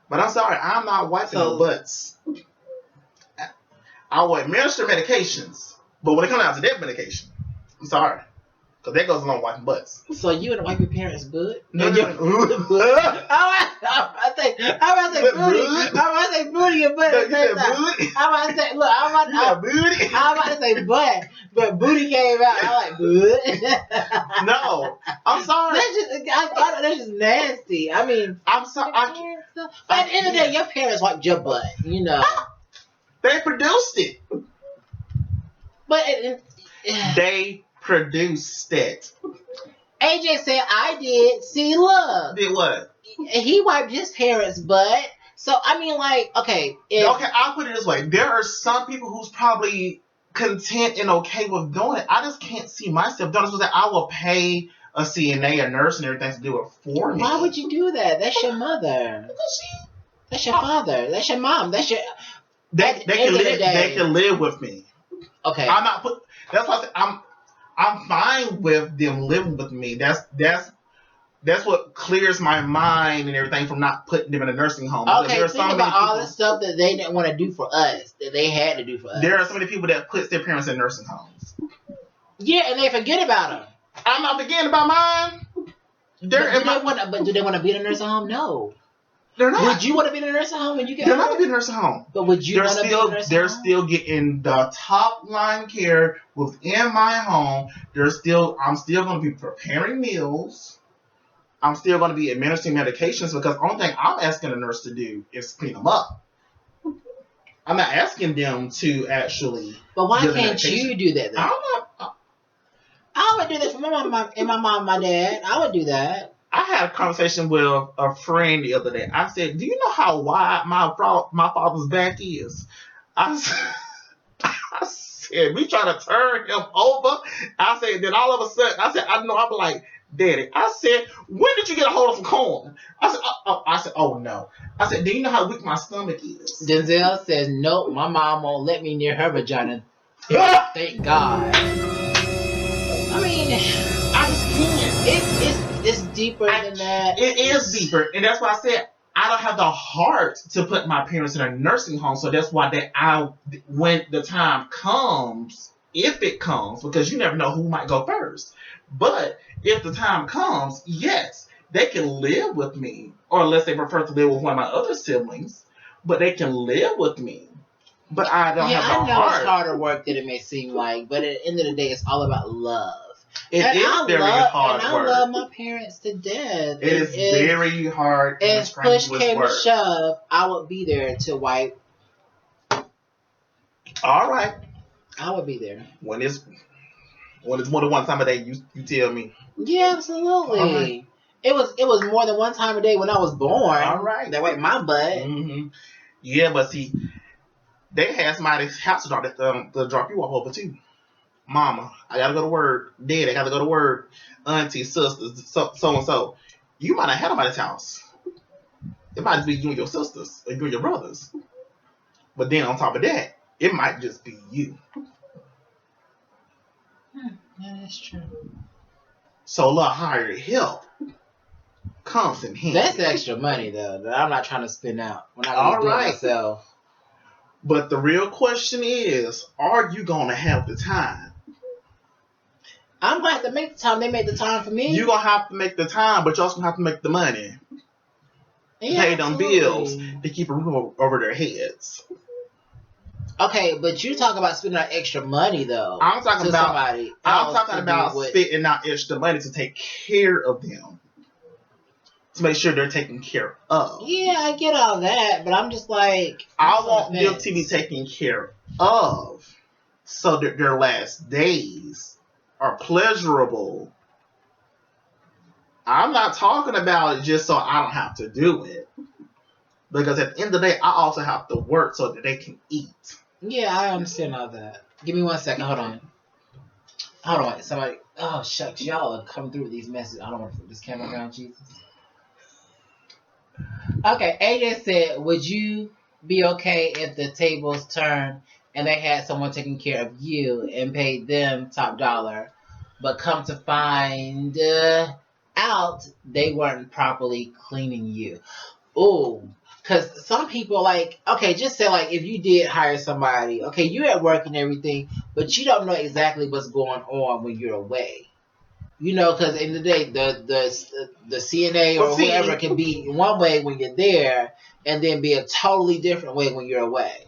C: But I'm sorry, I'm not wiping no butts. I will administer medications, but when it comes down to that medication, I'm sorry. Because that goes along with wiping butts.
A: So you would wipe your parents' butt?
C: No.
A: I'm about to say booty. I'm about to say booty and butt.
C: You said booty?
A: I'm about to say, look, I'm about to say butt, but booty came out. I'm like, butt?
C: No. I'm sorry.
A: That's just nasty. I mean,
C: I'm sorry.
A: But at the end of the day, your parents wiped your butt, you know.
C: They produced it.
A: But
C: they produced it.
A: AJ said, I did. See, look.
C: Did what?
A: He wiped his parents' butt. So, I mean, like, okay.
C: Okay, I'll put it this way. There are some people who's probably content and okay with doing it. I just can't see myself doing it. So that I will pay a CNA, a nurse, and everything to do it for me.
A: Why would you do that? That's your mother. That's your father. That's your mom. That's your...
C: They can live with me.
A: Okay.
C: I'm not put... That's why I said I'm fine with them living with me. That's what clears my mind and everything from not putting them in a nursing home.
A: Okay, think about all the stuff that they didn't want to do for us, that they had to do for us.
C: There are so many people that put their parents in nursing homes.
A: Yeah, and they forget about them.
C: I'm not forgetting about mine.
A: Do they want to be in a nursing home? No.
C: They're not.
A: Would you want to be in a nursing home when you get
C: They're not going to be in a nursing home.
A: But would you want to be in a nursing home?
C: They're still getting the top line care within my home. I'm still going to be preparing meals. I'm still going to be administering medications because the only thing I'm asking a nurse to do is clean them up. I'm not asking them to actually.
A: But why can't you do that then? I would do that for my mom and my dad. I would do that.
C: I had a conversation with a friend the other day. I said, "Do you know how wide my father's back is?" I said, "We trying to turn him over." I said, then all of a sudden, I'm like, "Daddy," I said, "When did you get a hold of some corn?" I said, "Oh no." I said, "Do you know how weak my stomach is?"
A: Denzel says, "Nope, my mom won't let me near her vagina." Thank God. I mean, I just can't. It's deeper than that.
C: It is deeper, and that's why I said I don't have the heart to put my parents in a nursing home. So that's why when the time comes, if it comes, because you never know who might go first. But if the time comes, yes, they can live with me, or unless they prefer to live with one of my other siblings, but they can live with me. But I don't have the heart.
A: I know it's harder work than it may seem like, but at the end of the day, it's all about love.
C: It is very hard work.
A: I love my parents to death.
C: It is very hard.
A: If push came to shove, I would be there to wipe.
C: All right.
A: I would be there.
C: When it's more than one time a day, you tell me.
A: Yeah, absolutely.
C: All right.
A: It was more than one time a day when I was born.
C: All right.
A: That wiped my butt.
C: Mm-hmm. Yeah, but see, they had somebody's house to drop you off over too. Mama, I gotta go to work. Dad, I gotta go to work. Auntie, sisters, so and so. You might not have somebody's house. It might just be you and your sisters or you and your brothers. But then on top of that, it might just be you.
A: Yeah, that's true.
C: So a little higher help comes in handy.
A: That's extra money though that I'm not trying to spend out when I
C: All
A: can do it
C: right.
A: myself.
C: But the real question is, are you gonna have the time?
A: I'm gonna have to make the time. They make the time for me.
C: You're gonna have to make the time, but you also gonna have to make the money.
A: Yeah,
C: Pay them
A: absolutely.
C: bills to keep a roof over their heads.
A: Okay, but you talk about spending out extra money though.
C: I'm talking
A: to
C: about
A: somebody.
C: I'm
A: else
C: talking
A: to
C: about
A: do what-
C: spending out extra money to take care of them. To make sure they're taken care of.
A: Yeah, I get all that, but I'm just like
C: I want them to be taken care of so that their last days are pleasurable. I'm not talking about it just so I don't have to do it. Because at the end of the day, I also have to work so that they can eat.
A: Yeah, I understand all that. Give me 1 second. Hold on. Somebody. Oh shucks, y'all are coming through with these messages. I don't want to put this camera around Jesus. Okay, AJ said, would you be okay if the tables turned and they had someone taking care of you and paid them top dollar, but come to find out they weren't properly cleaning you? Ooh, because some people okay, just say if you did hire somebody, okay, you're at work and everything, but you don't know exactly what's going on when you're away. You know, because in the day, the CNA or whoever can be one way when you're there, and then be a totally different way when you're away.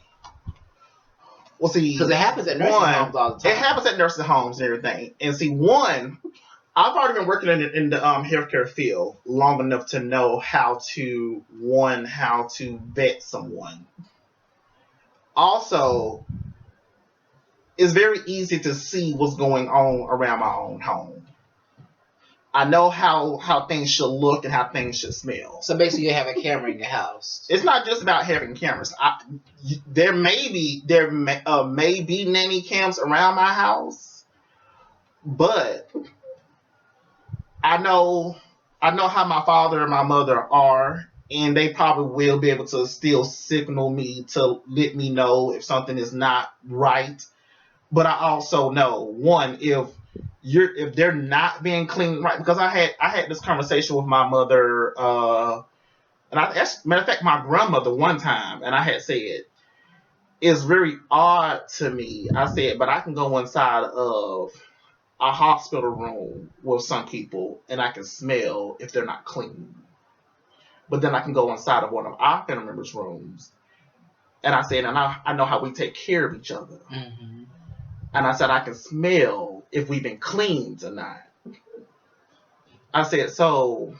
C: Well, see,
A: because it happens at nursing homes all the time.
C: It happens at nursing homes and everything. And see, I've already been working in the healthcare field long enough to know how to vet someone. Also, it's very easy to see what's going on around my own home. I know how things should look and how things should smell.
A: So basically, you have a camera in your house.
C: It's not just about having cameras. There may be nanny cams around my house, but I know how my father and my mother are, and they probably will be able to still signal me to let me know if something is not right. But I also know, one, if they're not being cleaned right, because I had this conversation with my mother, and matter of fact, my grandmother one time, and I had said, it's very odd to me. I said, but I can go inside of a hospital room with some people, and I can smell if they're not clean. But then I can go inside of one of our family members' rooms, and I said, and I know how we take care of each other.
A: Mm-hmm.
C: And I said, I can smell if we've been cleaned or not. I said, so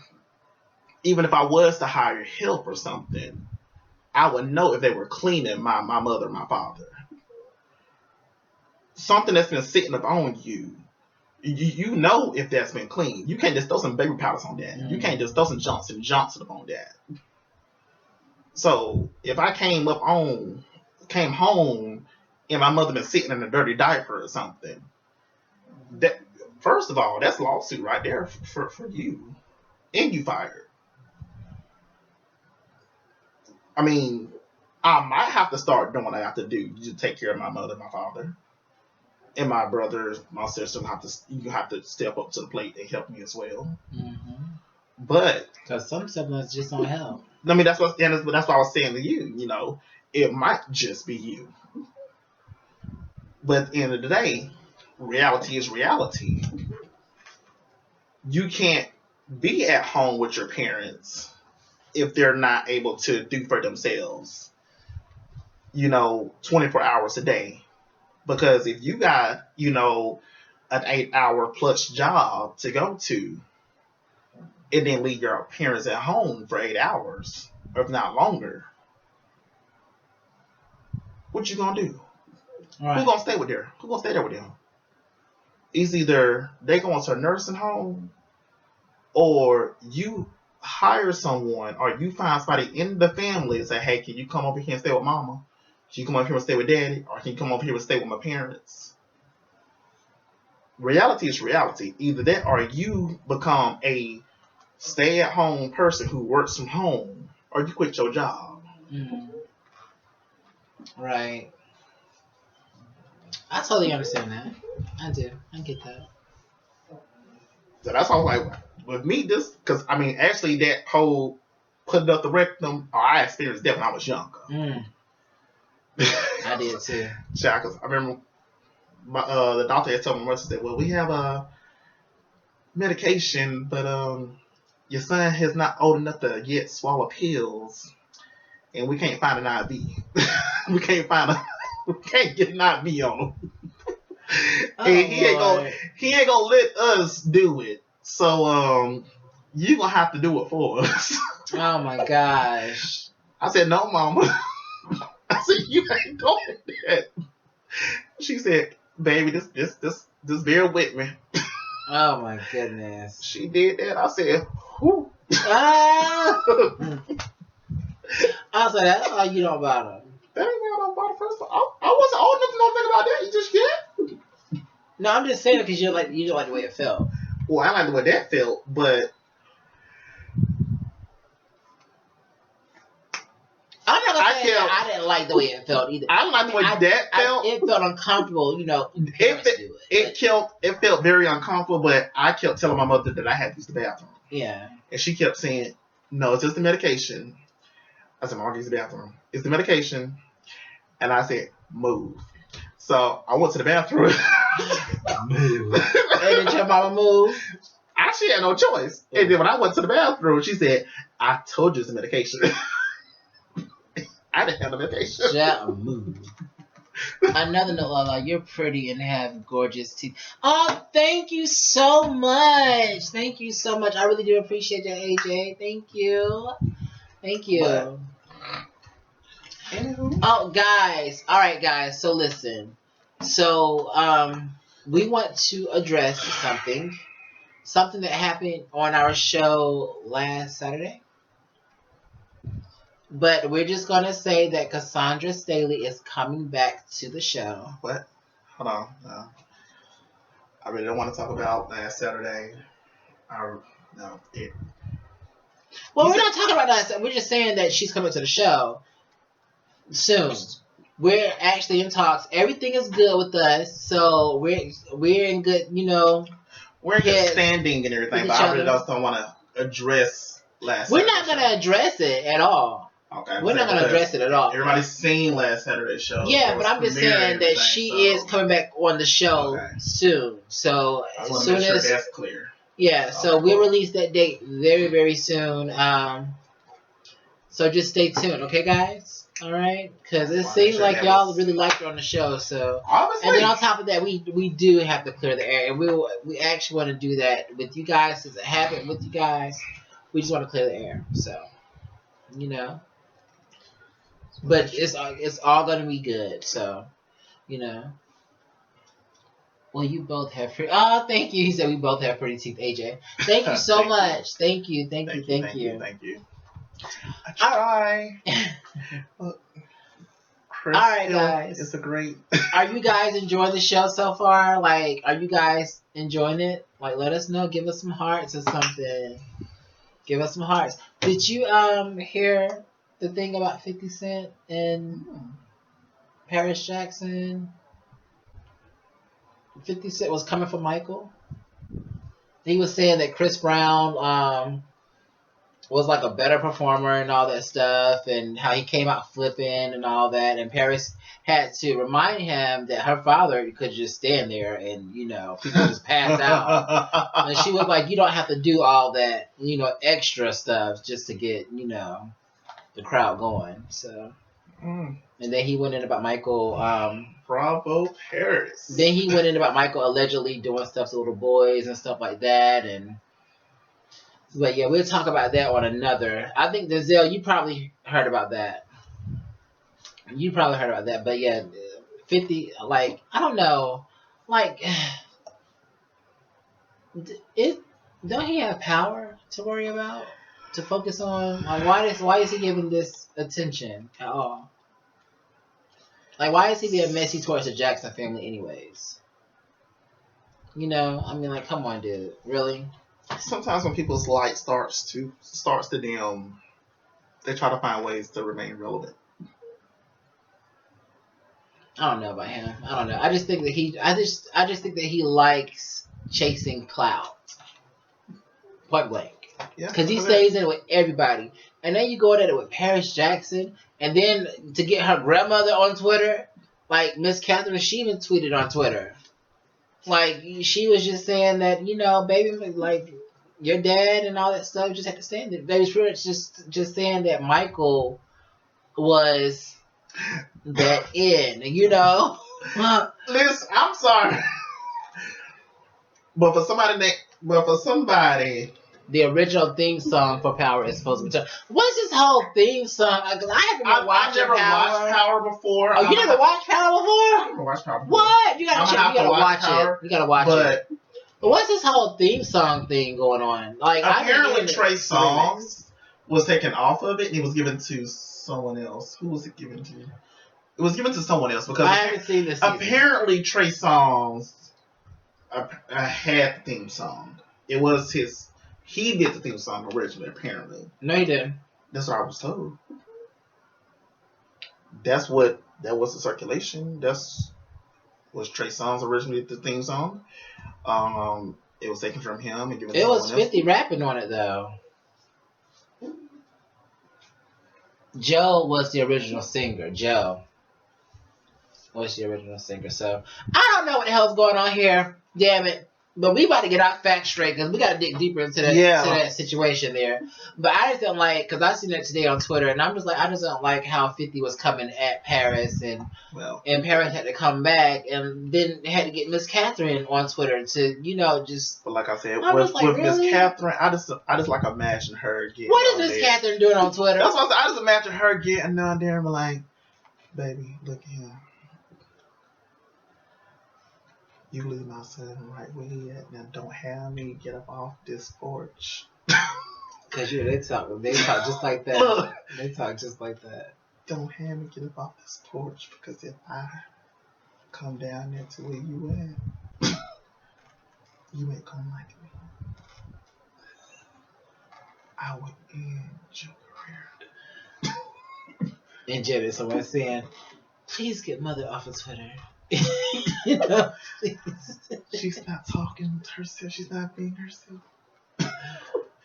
C: even if I was to hire help or something, I would know if they were cleaning my mother and my father. Something that's been sitting up on you, you know if that's been cleaned. You can't just throw some baby powders on that. You can't just throw some Johnson & Johnson up on that. So if I came home, and my mother been sitting in a dirty diaper or something, that first of all, that's lawsuit right there for you, and you fired. I mean, I might have to start doing what I have to do to take care of my mother, my father, and my brothers, my sister. You have to step up to the plate and help me as well.
A: Mm-hmm.
C: But
A: because some supplements just don't help.
C: I mean, that's what I was saying to you. You know, it might just be you. But at the end of the day, reality is reality. You can't be at home with your parents if they're not able to do for themselves, 24 hours a day. Because if you got, an 8-hour plus job to go to, and then leave your parents at home for 8 hours, or if not longer, what you gonna do?
A: Right.
C: Who gonna stay with her? Who gonna stay there with them? It's either they going to a nursing home, or you hire someone, or you find somebody in the family and say, "Hey, can you come over here and stay with mama? Can you come over here and stay with daddy? Or can you come over here and stay with my parents?" Reality is reality. Either that, or you become a stay-at-home person who works from home, or you quit your job.
A: Mm. Right. I totally understand that. I do. I get that.
C: So that's all. Like with me, this because I mean, actually, that whole putting up the rectum, I experienced that when I was younger.
A: Mm. I did too.
C: Yeah, because I remember the doctor had told me, said, "Well, we have a medication, but your son is not old enough to yet swallow pills, and we can't find an IV. we can't get an IV on him."
A: Oh,
C: And he ain't gonna let us do it. So you gonna have to do it for us.
A: Oh my gosh.
C: I said, "No, mama." I said, "You ain't doing that." She said, "Baby, this bear with me."
A: Oh my goodness.
C: She did that. I said, "Whew."
A: Ah! I was like, that's all you know about him.
C: That ain't what I bought first. I wasn't old enough to know anything about that. You just can't.
A: No, I'm just saying because you don't like the way it felt.
C: Well, I like the way that felt, but
A: I'm not gonna say that I didn't like the way it felt either.
C: I don't like the way that felt.
A: It felt uncomfortable, you know.
C: It felt very uncomfortable, but I kept telling my mother that I had to use the bathroom.
A: Yeah.
C: And she kept saying, "No, it's just the medication." I said, "Mom, use the bathroom. It's the medication." And I said, "Move." So I went to the bathroom.
A: Move. And did your mama move?
C: She had no choice. And then when I went to the bathroom, she said, "I told you it's the medication." I didn't have the medication.
A: Just move. Another note, Lala, you're pretty and have gorgeous teeth. Oh, thank you so much. Thank you so much. I really do appreciate that, AJ. Thank you. Thank you.
C: What?
A: Oh, guys. All right, guys. So listen. So we want to address something that happened on our show last Saturday. But we're just going to say that Cassandra Staley is coming back to the show.
C: What? Hold on. No. I really don't want to talk about last Saturday.
A: Well, we're not talking about that. We're just saying that she's coming to the show soon. We're actually in talks. Everything is good with us. So we're in good, you know.
C: We're in good standing and everything, but I really just don't want to address last
A: We're not going to address it at all.
C: Okay,
A: we're not going to address it at all.
C: Everybody's seen last Saturday's show.
A: Yeah, but I'm just saying that she is coming back on the show soon. So
C: as soon as that's clear.
A: Yeah, so we'll release that date very, very soon. So just stay tuned, okay, guys? All right, because it seems like y'all really liked her on the show. So,
C: obviously.
A: And then on top of that, we do have to clear the air, and we actually want to do that with you guys. Since it happened with you guys, we just want to clear the air. So, you know. But it's all gonna be good. So, you know. Well, you both have pretty. Oh, thank you. He said we both have pretty teeth, AJ. Thank you so much. Thank you.
C: Thank you. I
A: try. All right, guys.
C: It's a great.
A: Are you guys enjoying the show so far? Like, are you guys enjoying it? Like, let us know. Give us some hearts or something. Give us some hearts. Did you hear the thing about 50 Cent and Paris Jackson? 50 Cent was coming for Michael. He was saying that Chris Brown was like a better performer and all that stuff, and how he came out flipping and all that. And Paris had to remind him that her father could just stand there and, you know, people just pass out. And she was like, you don't have to do all that, you know, extra stuff just to get, you know, the crowd going. So, and then he went in about Michael.
C: Bravo, Paris.
A: Then he went in about Michael allegedly doing stuff to little boys and stuff like that. But yeah, we'll talk about that on another. I think Denzel, you probably heard about that. But yeah, 50, like, I don't know, like, it don't he have power to worry about, to focus on? Like, why is he giving this attention at all? Like, why is he being messy towards the Jackson family anyways? You know, I mean, like, come on, dude, really?
C: Sometimes when people's light starts to dim, they try to find ways to remain relevant.
A: I don't know about him. I don't know. I just think that I just think that he likes chasing clout. Point blank.
C: Yeah,
A: Because he stays in it with everybody. And then you go at it with Paris Jackson. And then to get her grandmother on Twitter, like Miss Catherine Sheeman tweeted on Twitter. Like, she was just saying that, you know, baby, like, your dad and all that stuff just had to stand it. Baby Spirit's just saying that Michael was that in, you know?
C: Listen, I'm sorry. But for somebody,
A: the original theme song for Power is supposed to be. What's this whole theme song? Because I haven't
C: I've never watched Power before.
A: Oh, you never watched Power before?
C: I've never watched Power before.
A: What? You gotta check. You gotta watch
C: Power,
A: it. You gotta watch it. But what's this whole theme song thing going on? Like,
C: apparently Trey Songz was taken off of it and it was given to someone else. Who was it given to? It was given to someone else because
A: I haven't seen this season.
C: Apparently Trey Songz had the theme song. It was his. He did the theme song originally, apparently.
A: No, he didn't.
C: That's what I was told. That was the circulation. Was Trey Songz originally the theme song. It was taken from him and given to someone else.
A: It was 50 rapping on it, though. Joe was the original singer. Joe was the original singer. So, I don't know what the hell's going on here. Damn it. But we about to get our facts straight because we got to dig deeper into that situation there. But I just don't like, because I seen that today on Twitter, and I'm just like, I just don't like how 50 was coming at Paris, and Paris had to come back, and then had to get Miss Catherine on Twitter to, you know, just.
C: But like I said, with Miss Catherine, I just like imagine her getting.
A: What is Miss Catherine doing on Twitter?
C: That's what I just imagine her getting on there and be like, baby, look at him. You leave my son right where he at. Now don't have me get up off this porch.
A: Cause they talk just like that. They talk just like that.
C: Don't have me get up off this porch because if I come down there to where you at, you ain't gonna like me. I would end your career.
A: And Jonez, someone saying, please get mother off of Twitter. You know, please.
C: She's not talking to herself. She's not being herself.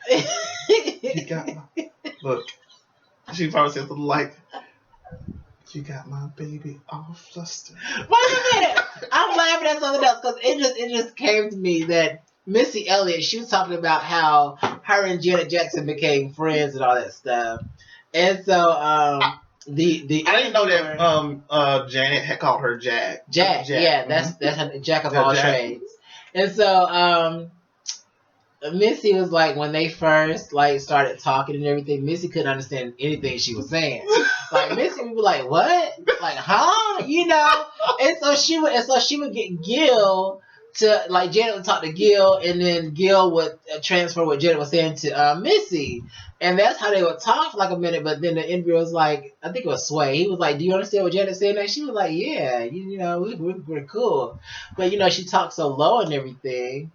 C: You got my look. She probably said something like, "You got my baby all flustered."
A: Wait a minute. I'm laughing at something else because it just came to me that Missy Elliott, she was talking about how her and Janet Jackson became friends and all that stuff, and so I
C: didn't know that Janet had called her Jack.
A: Jack. Yeah, that's her Jack of all trades. And so Missy was like, when they first like started talking and everything, Missy couldn't understand anything she was saying. Like Missy would be like, "What? Like, huh?" You know? And so she would get Gil to, like, Janet would talk to Gil, and then Gil would transfer what Janet was saying to Missy. And that's how they would talk for like a minute, but then the interviewer was like, I think it was Sway. He was like, "Do you understand what Janet's saying?" And she was like, "Yeah, you know, we're cool." But, you know, she talked so low and everything.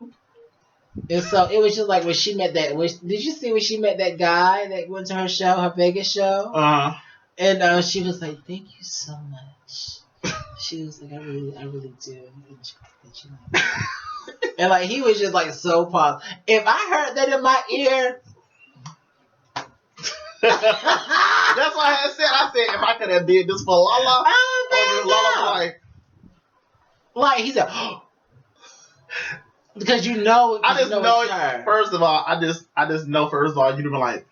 A: And so it was just like when she met did you see when she met that guy that went to her show, her Vegas show?
C: Uh-huh.
A: And she was like, "Thank you so much." She was like, I really do enjoy that, you know. And like he was just like so pumped. If I heard that in my ear,
C: that's why I said if I could have did this for Lala,
A: Lala like he said, because you know,
C: I just know
A: her.
C: First of all, I just know you'd have been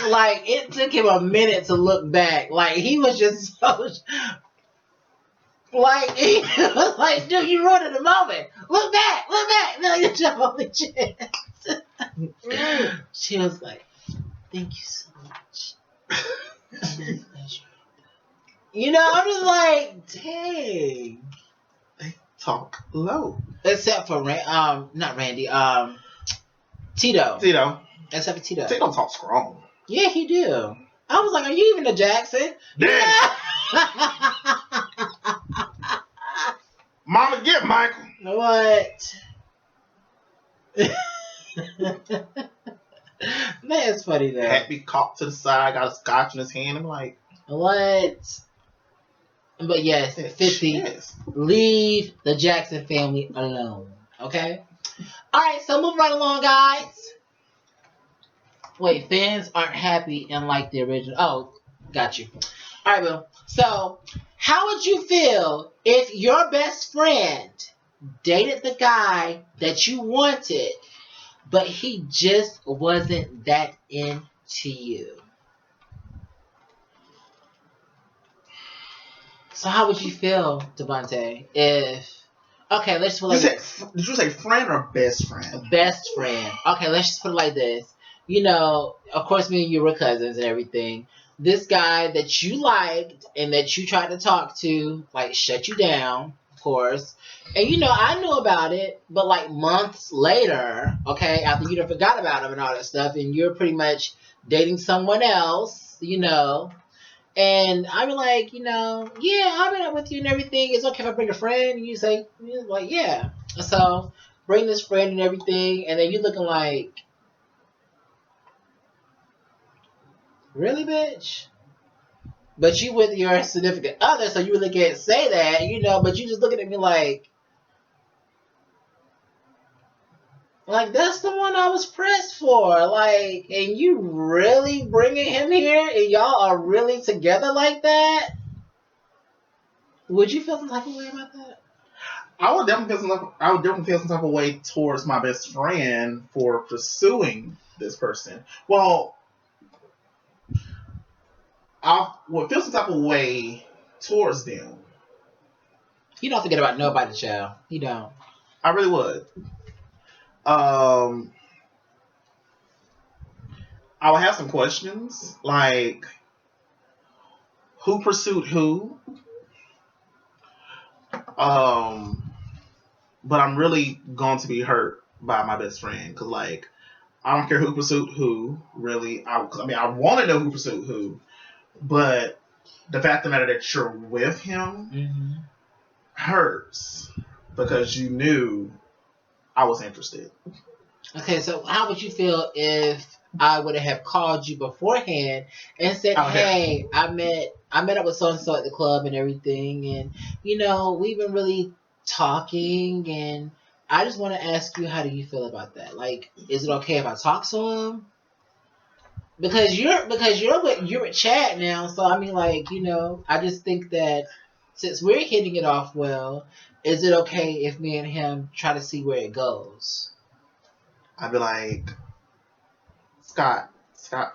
C: like
A: it took him a minute to look back. Like he was just so like he was like, "Dude, you ruined the moment. Look back. No, you jump on the chair." She was like, "Thank you so much." You know, I'm just like, dang.
C: They talk low.
A: Except for not Randy, Tito.
C: Tito.
A: Except for Tito.
C: Tito talk strong.
A: Yeah, he do. I was like, are you even a Jackson?
C: Damn. Mama, get Michael.
A: What? That's funny though.
C: Had me caught to the side, got a scotch in his hand. I'm like,
A: what? But yes, 50.
C: Yes.
A: Leave the Jackson family alone. Okay? Alright, so moving right along, guys. Wait, fans aren't happy and like the original. Oh, got you. Alright, Bill. So, how would you feel if your best friend dated the guy that you wanted, but he just wasn't that into you? So how would you feel, Devontae, if... Okay, let's put it like this.
C: Did you say friend or best friend?
A: Best friend. Okay, let's just put it like this. You know, of course, me and you were cousins and everything. This guy that you liked and that you tried to talk to, like, shut you down, of course. And, you know, I knew about it, but, like, months later, okay, after you done forgot about him and all that stuff, and you're pretty much dating someone else, you know... And I be like, you know, yeah, I've been up with you and everything. It's okay if I bring a friend. And you say, like, yeah. So, bring this friend and everything. And then you looking like, really, bitch? But you with your significant other, so you really can't say that, you know. But you just looking at me like that's the one I was pressed for. Like, and you really bringing him here, and y'all are really together like that? Would you feel some type of way about that?
C: I would definitely feel some type of way towards my best friend for pursuing this person. Well, I would feel some type of way towards them.
A: You don't forget about nobody, child. You don't.
C: I really would. I would have some questions like, who pursued who? But I'm really going to be hurt by my best friend because, like, I don't care who pursued who. Really, I want to know who pursued who, but the fact of the matter that you're with him hurts because you knew I was interested.
A: Okay, so how would you feel if I would have called you beforehand and said, "Hey, I met up with so and so at the club and everything, and you know we've been really talking, and I just want to ask you, how do you feel about that? Like, is it okay if I talk to him? Because you're with Chad now, so I mean, like, you know, I just think that since we're hitting it off well, is it okay if me and him try to see where it goes?"
C: I'd be like, Scott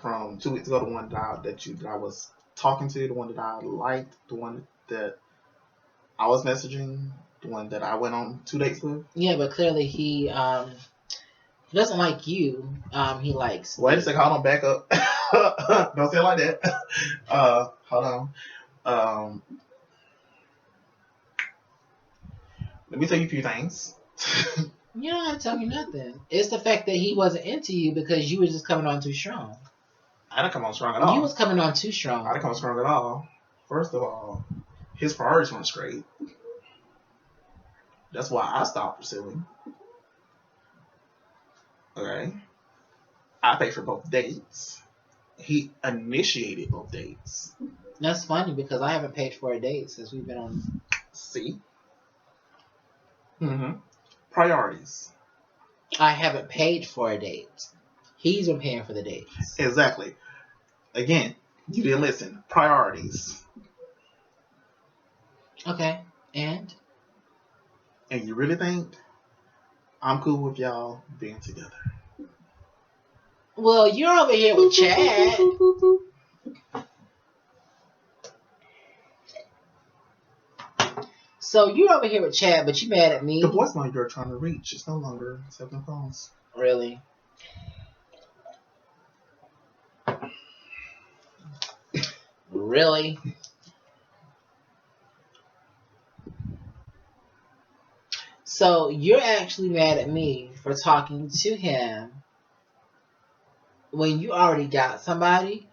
C: from 2 weeks ago, the one that I was talking to, the one that I liked, the one that I was messaging, the one that I went on 2 dates with.
A: Yeah, but clearly he doesn't like you. He likes.
C: Wait a second, hold on, back up. Don't say it like that. Hold on. Let me tell you a few things.
A: You don't have to tell me nothing. It's the fact that he wasn't into you because you was just coming on too strong.
C: I didn't come on strong at all.
A: You was coming on too strong.
C: I didn't come on strong at all. First of all, his priorities weren't straight. That's why I stopped pursuing. Okay. I paid for both dates. He initiated both dates.
A: That's funny because I haven't paid for a date since we've been on.
C: See? Priorities.
A: I haven't paid for a date. He's been paying for the dates.
C: Exactly. Again, you didn't listen. Priorities.
A: Okay. And
C: you really think I'm cool with y'all being together?
A: Well, you're over here with Chad. So you're over here with Chad, but you mad at me?
C: The voicemail you're trying to reach is no longer accepting calls.
A: Really? Really? So you're actually mad at me for talking to him when you already got somebody,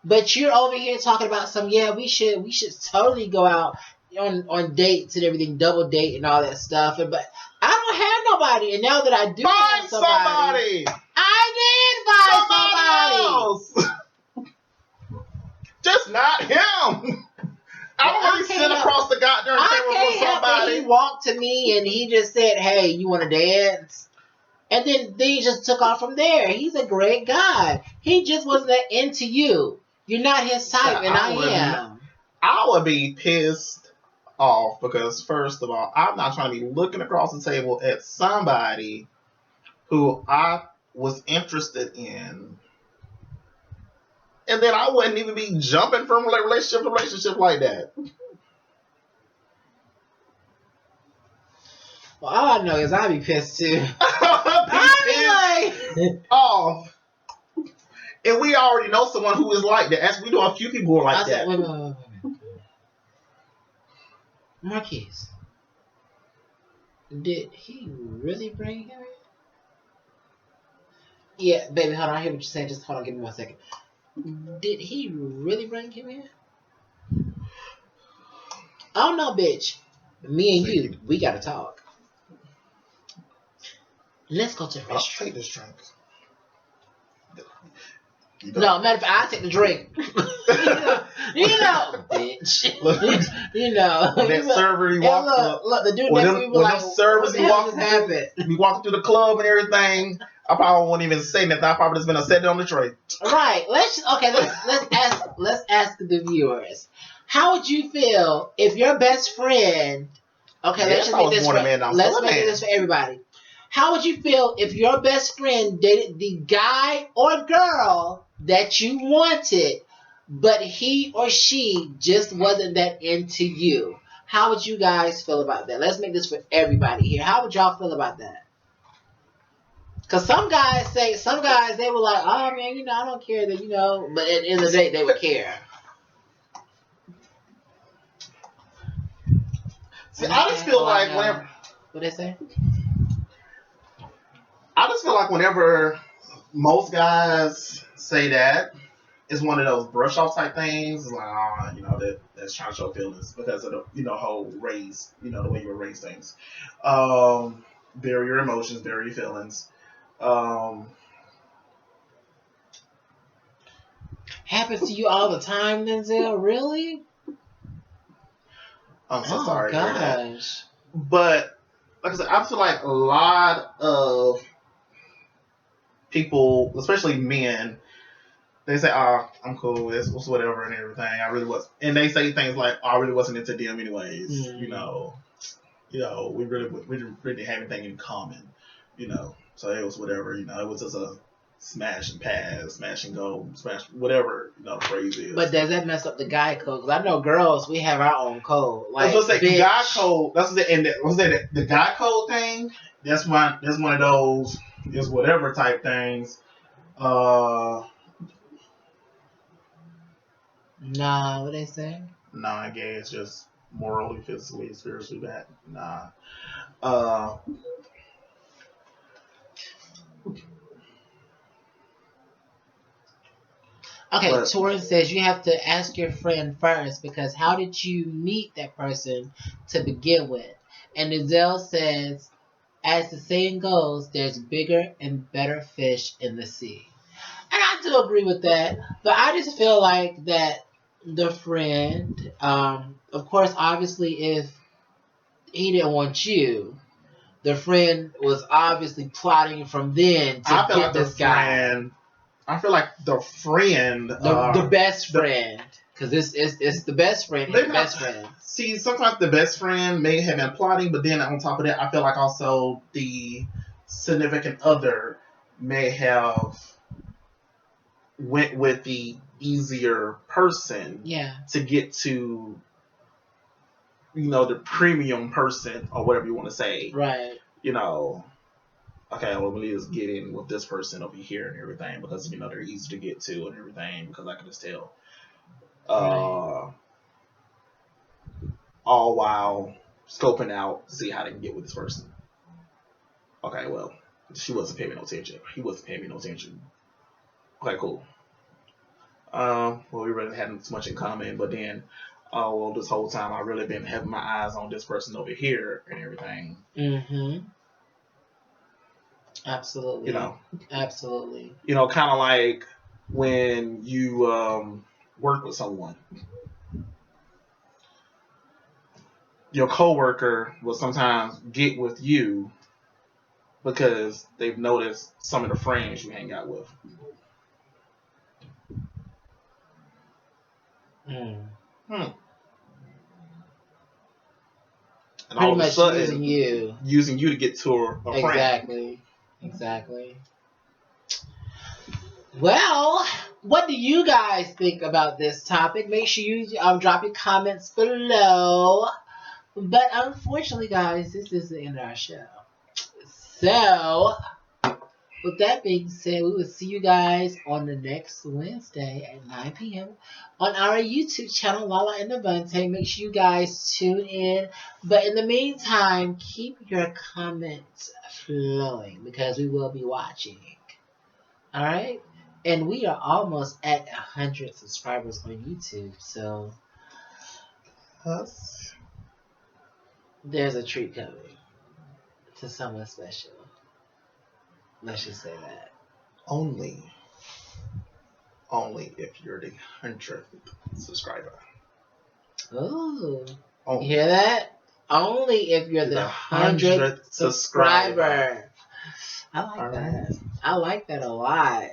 A: but you're over here talking about some. Yeah, we should totally go out on dates and everything, double date and all that stuff. But I don't have nobody, and now that I do
C: Find
A: have somebody, I did find somebody.
C: else. Just not him. I don't really sit across the goddamn table with somebody.
A: He walked to me and he just said, "Hey, you want to dance?" And then he just took off from there. He's a great guy. He just wasn't that into you. You're not his type, and I am.
C: I would be pissed off because, first of all, I'm not trying to be looking across the table at somebody who I was interested in. And then I wouldn't even be jumping from relationship to relationship like that.
A: Well, all I know is I'd be pissed too.
C: I'd be pissed off. And we already know someone who is like that. As we know a few people who are like that.
A: Wait. Marquise, did he really bring him in? Yeah, baby, hold on. I hear what you're saying. Just hold on. Give me 1 second. Did he really bring him in? I don't know, bitch. Me and you, we gotta talk. Let's go to the
C: I'll
A: restaurant.
C: take this drink.
A: No, matter of fact, I'll take the drink. you know, bitch. you know.
C: When that server, he walked
A: look, the dude
C: when
A: next to me was like,
C: servers,
A: what the hell just happened?
C: We walked through the club and everything. I probably won't even say nothing. I probably just been set on the tray.
A: Right. Let's ask the viewers. How would you feel if your best friend? Okay, let's make this for everybody. How would you feel if your best friend dated the guy or girl that you wanted, but he or she just wasn't that into you? How would you guys feel about that? Let's make this for everybody here. How would y'all feel about that? Because some guys, they were like, oh man, I don't care that, but at the end of the day, they would care.
C: See, I just feel like whenever.
A: What they say?
C: I just feel like whenever most guys say that, it's one of those brush off type things. It's like, that's trying to show feelings because of the, whole raise, the way you were raised things. Bury your emotions, bury your feelings.
A: Happens to you all the time, Denzel? Really?
C: I'm so sorry.
A: Gosh.
C: But like I said, I feel like a lot of people, especially men, they say, I'm cool, it's whatever and everything. I really was, and they say things like, I really wasn't into them anyways. We really didn't have anything in common. So it was whatever. It was just a smash and pass, smash and go, smash whatever the phrase is.
A: But does that mess up the guy code? Because I know girls, we have our own code. Like,
C: that's what the guy code. That's what the guy code thing. That's one of those is whatever type things.
A: Nah, what they say?
C: Nah, gay is just morally, physically, spiritually bad. Nah.
A: Okay, Torrin says you have to ask your friend first because how did you meet that person to begin with? And Giselle says, as the saying goes, there's bigger and better fish in the sea. And I do agree with that, but I just feel like that the friend, of course, obviously, if he didn't want you, the friend was obviously plotting from then to get this guy.
C: I feel like the friend,
A: the best friend, because it's the best friend. The best friend.
C: See, sometimes the best friend may have been plotting, but then on top of that, I feel like also the significant other may have went with the easier person, to get to, the premium person or whatever you want to say,
A: right?
C: Okay, well, let me just get in with this person over here and everything because, they're easy to get to and everything because I can just tell.
A: Right.
C: All while scoping out to see how they can get with this person. Okay, well, she wasn't paying me no attention. He wasn't paying me no attention. Okay, cool. Well, we really hadn't too much in common, but then, well, this whole time I really been having my eyes on this person over here and everything.
A: Mm-hmm. Absolutely.
C: You know.
A: Absolutely.
C: You know, kind of like when you work with someone. Your coworker will sometimes get with you because they've noticed some of the friends you hang out with.
A: Mm.
C: And
A: Pretty
C: all of a
A: much
C: sudden,
A: using
C: you to get to a friend.
A: Exactly. Well, what do you guys think about this topic? Make sure you drop your comments below. But unfortunately, guys, this is the end of our show. So, with that being said, we will see you guys on the next Wednesday at 9 p.m. on our YouTube channel, Lala and Devante. Make sure you guys tune in. But in the meantime, keep your comments flowing because we will be watching. All right? And we are almost at 100 subscribers on YouTube. So, there's a treat coming to someone special. Let's just say that.
C: Only if you're the 100th subscriber.
A: Ooh. You hear that? Only if you're the 100th subscriber. I like that. Right. I like that a lot.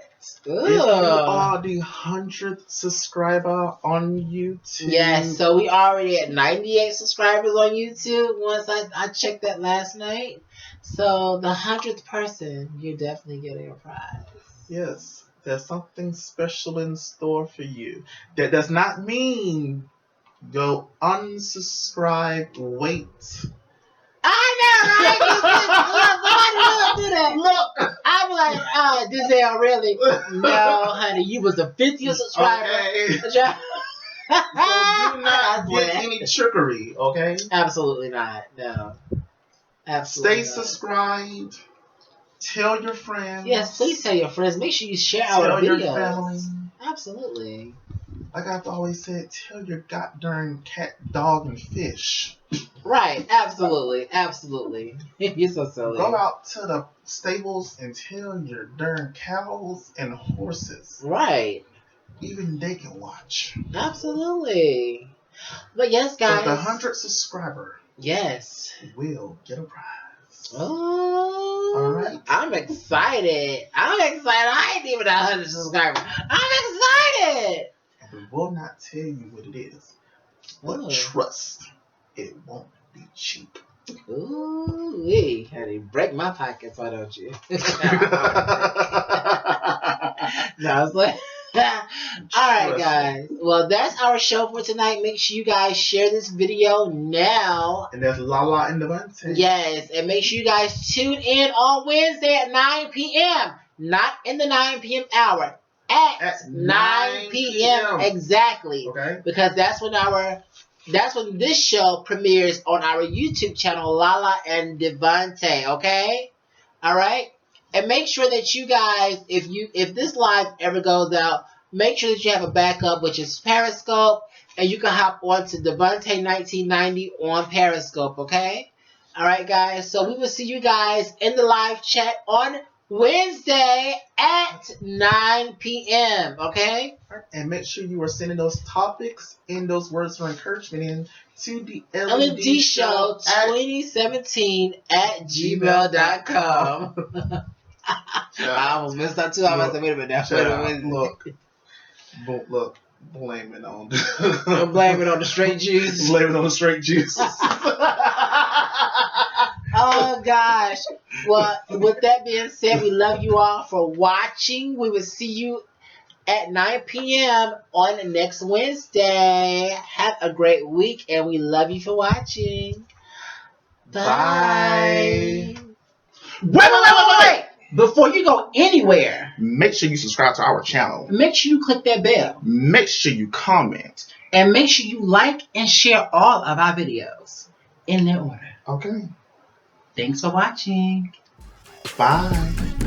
A: Ooh. If you
C: are the 100th subscriber on YouTube.
A: Yes, so we already at 98 subscribers on YouTube once I checked that last night. So the 100th person, you're definitely getting a prize.
C: Yes, there's something special in store for you. That does not mean go unsubscribe, wait.
A: I know, right? Somebody would do that. Look, I'm like, Giselle, really? No, honey, you was the 50th subscriber.
C: Okay. So do not get any trickery, okay?
A: Absolutely not. No. Absolutely
C: Stay subscribed. Tell your friends.
A: Yes, please tell your friends. Make sure you share our videos. Tell your family. Absolutely.
C: Like I've always said, tell your goddamn cat, dog, and fish.
A: Right, absolutely. You're so silly.
C: Go out to the stables and tell your darn cows and horses.
A: Right.
C: Even they can watch.
A: Absolutely. But yes, guys.
C: But the 100th subscriber.
A: Yes.
C: Will get a prize.
A: Oh.
C: All right.
A: I'm excited. I ain't even 100 subscribers. I'm excited.
C: And we will not tell you what it is. But trust, it won't be cheap.
A: Ooh, honey, break my pockets, why don't you? No, it's like, all right, guys. Well, that's our show for tonight. Make sure you guys share this video now.
C: And that's Lala and Devante.
A: Yes, and make sure you guys tune in on Wednesday at 9 p.m. Not in the 9 p.m. hour. At 9 p.m. Exactly.
C: Okay.
A: Because that's when this show premieres on our YouTube channel, Lala and Devante. Okay? All right? And make sure that you guys, if this live ever goes out, make sure that you have a backup, which is Periscope, and you can hop on to Devante 1990 on Periscope, okay? All right, guys. So we will see you guys in the live chat on Wednesday at 9 p.m., okay?
C: And make sure you are sending those topics and those words of encouragement in to the
A: LND Show 2017 at gmail.com. I almost messed up too. I must have wait a minute.
C: Look, blame it on
A: I'm blaming on the straight juice.
C: Blame it on the straight juice.
A: Oh gosh. Well, with that being said, we love you all for watching. We will see you at 9 p.m. on next Wednesday. Have a great week, and we love you for watching. Bye. Wait. Before you go anywhere,
C: make sure you subscribe to our channel.
A: Make sure you click that bell.
C: Make sure you comment.
A: And make sure you like and share all of our videos in their order.
C: Okay.
A: Thanks for watching.
C: Bye.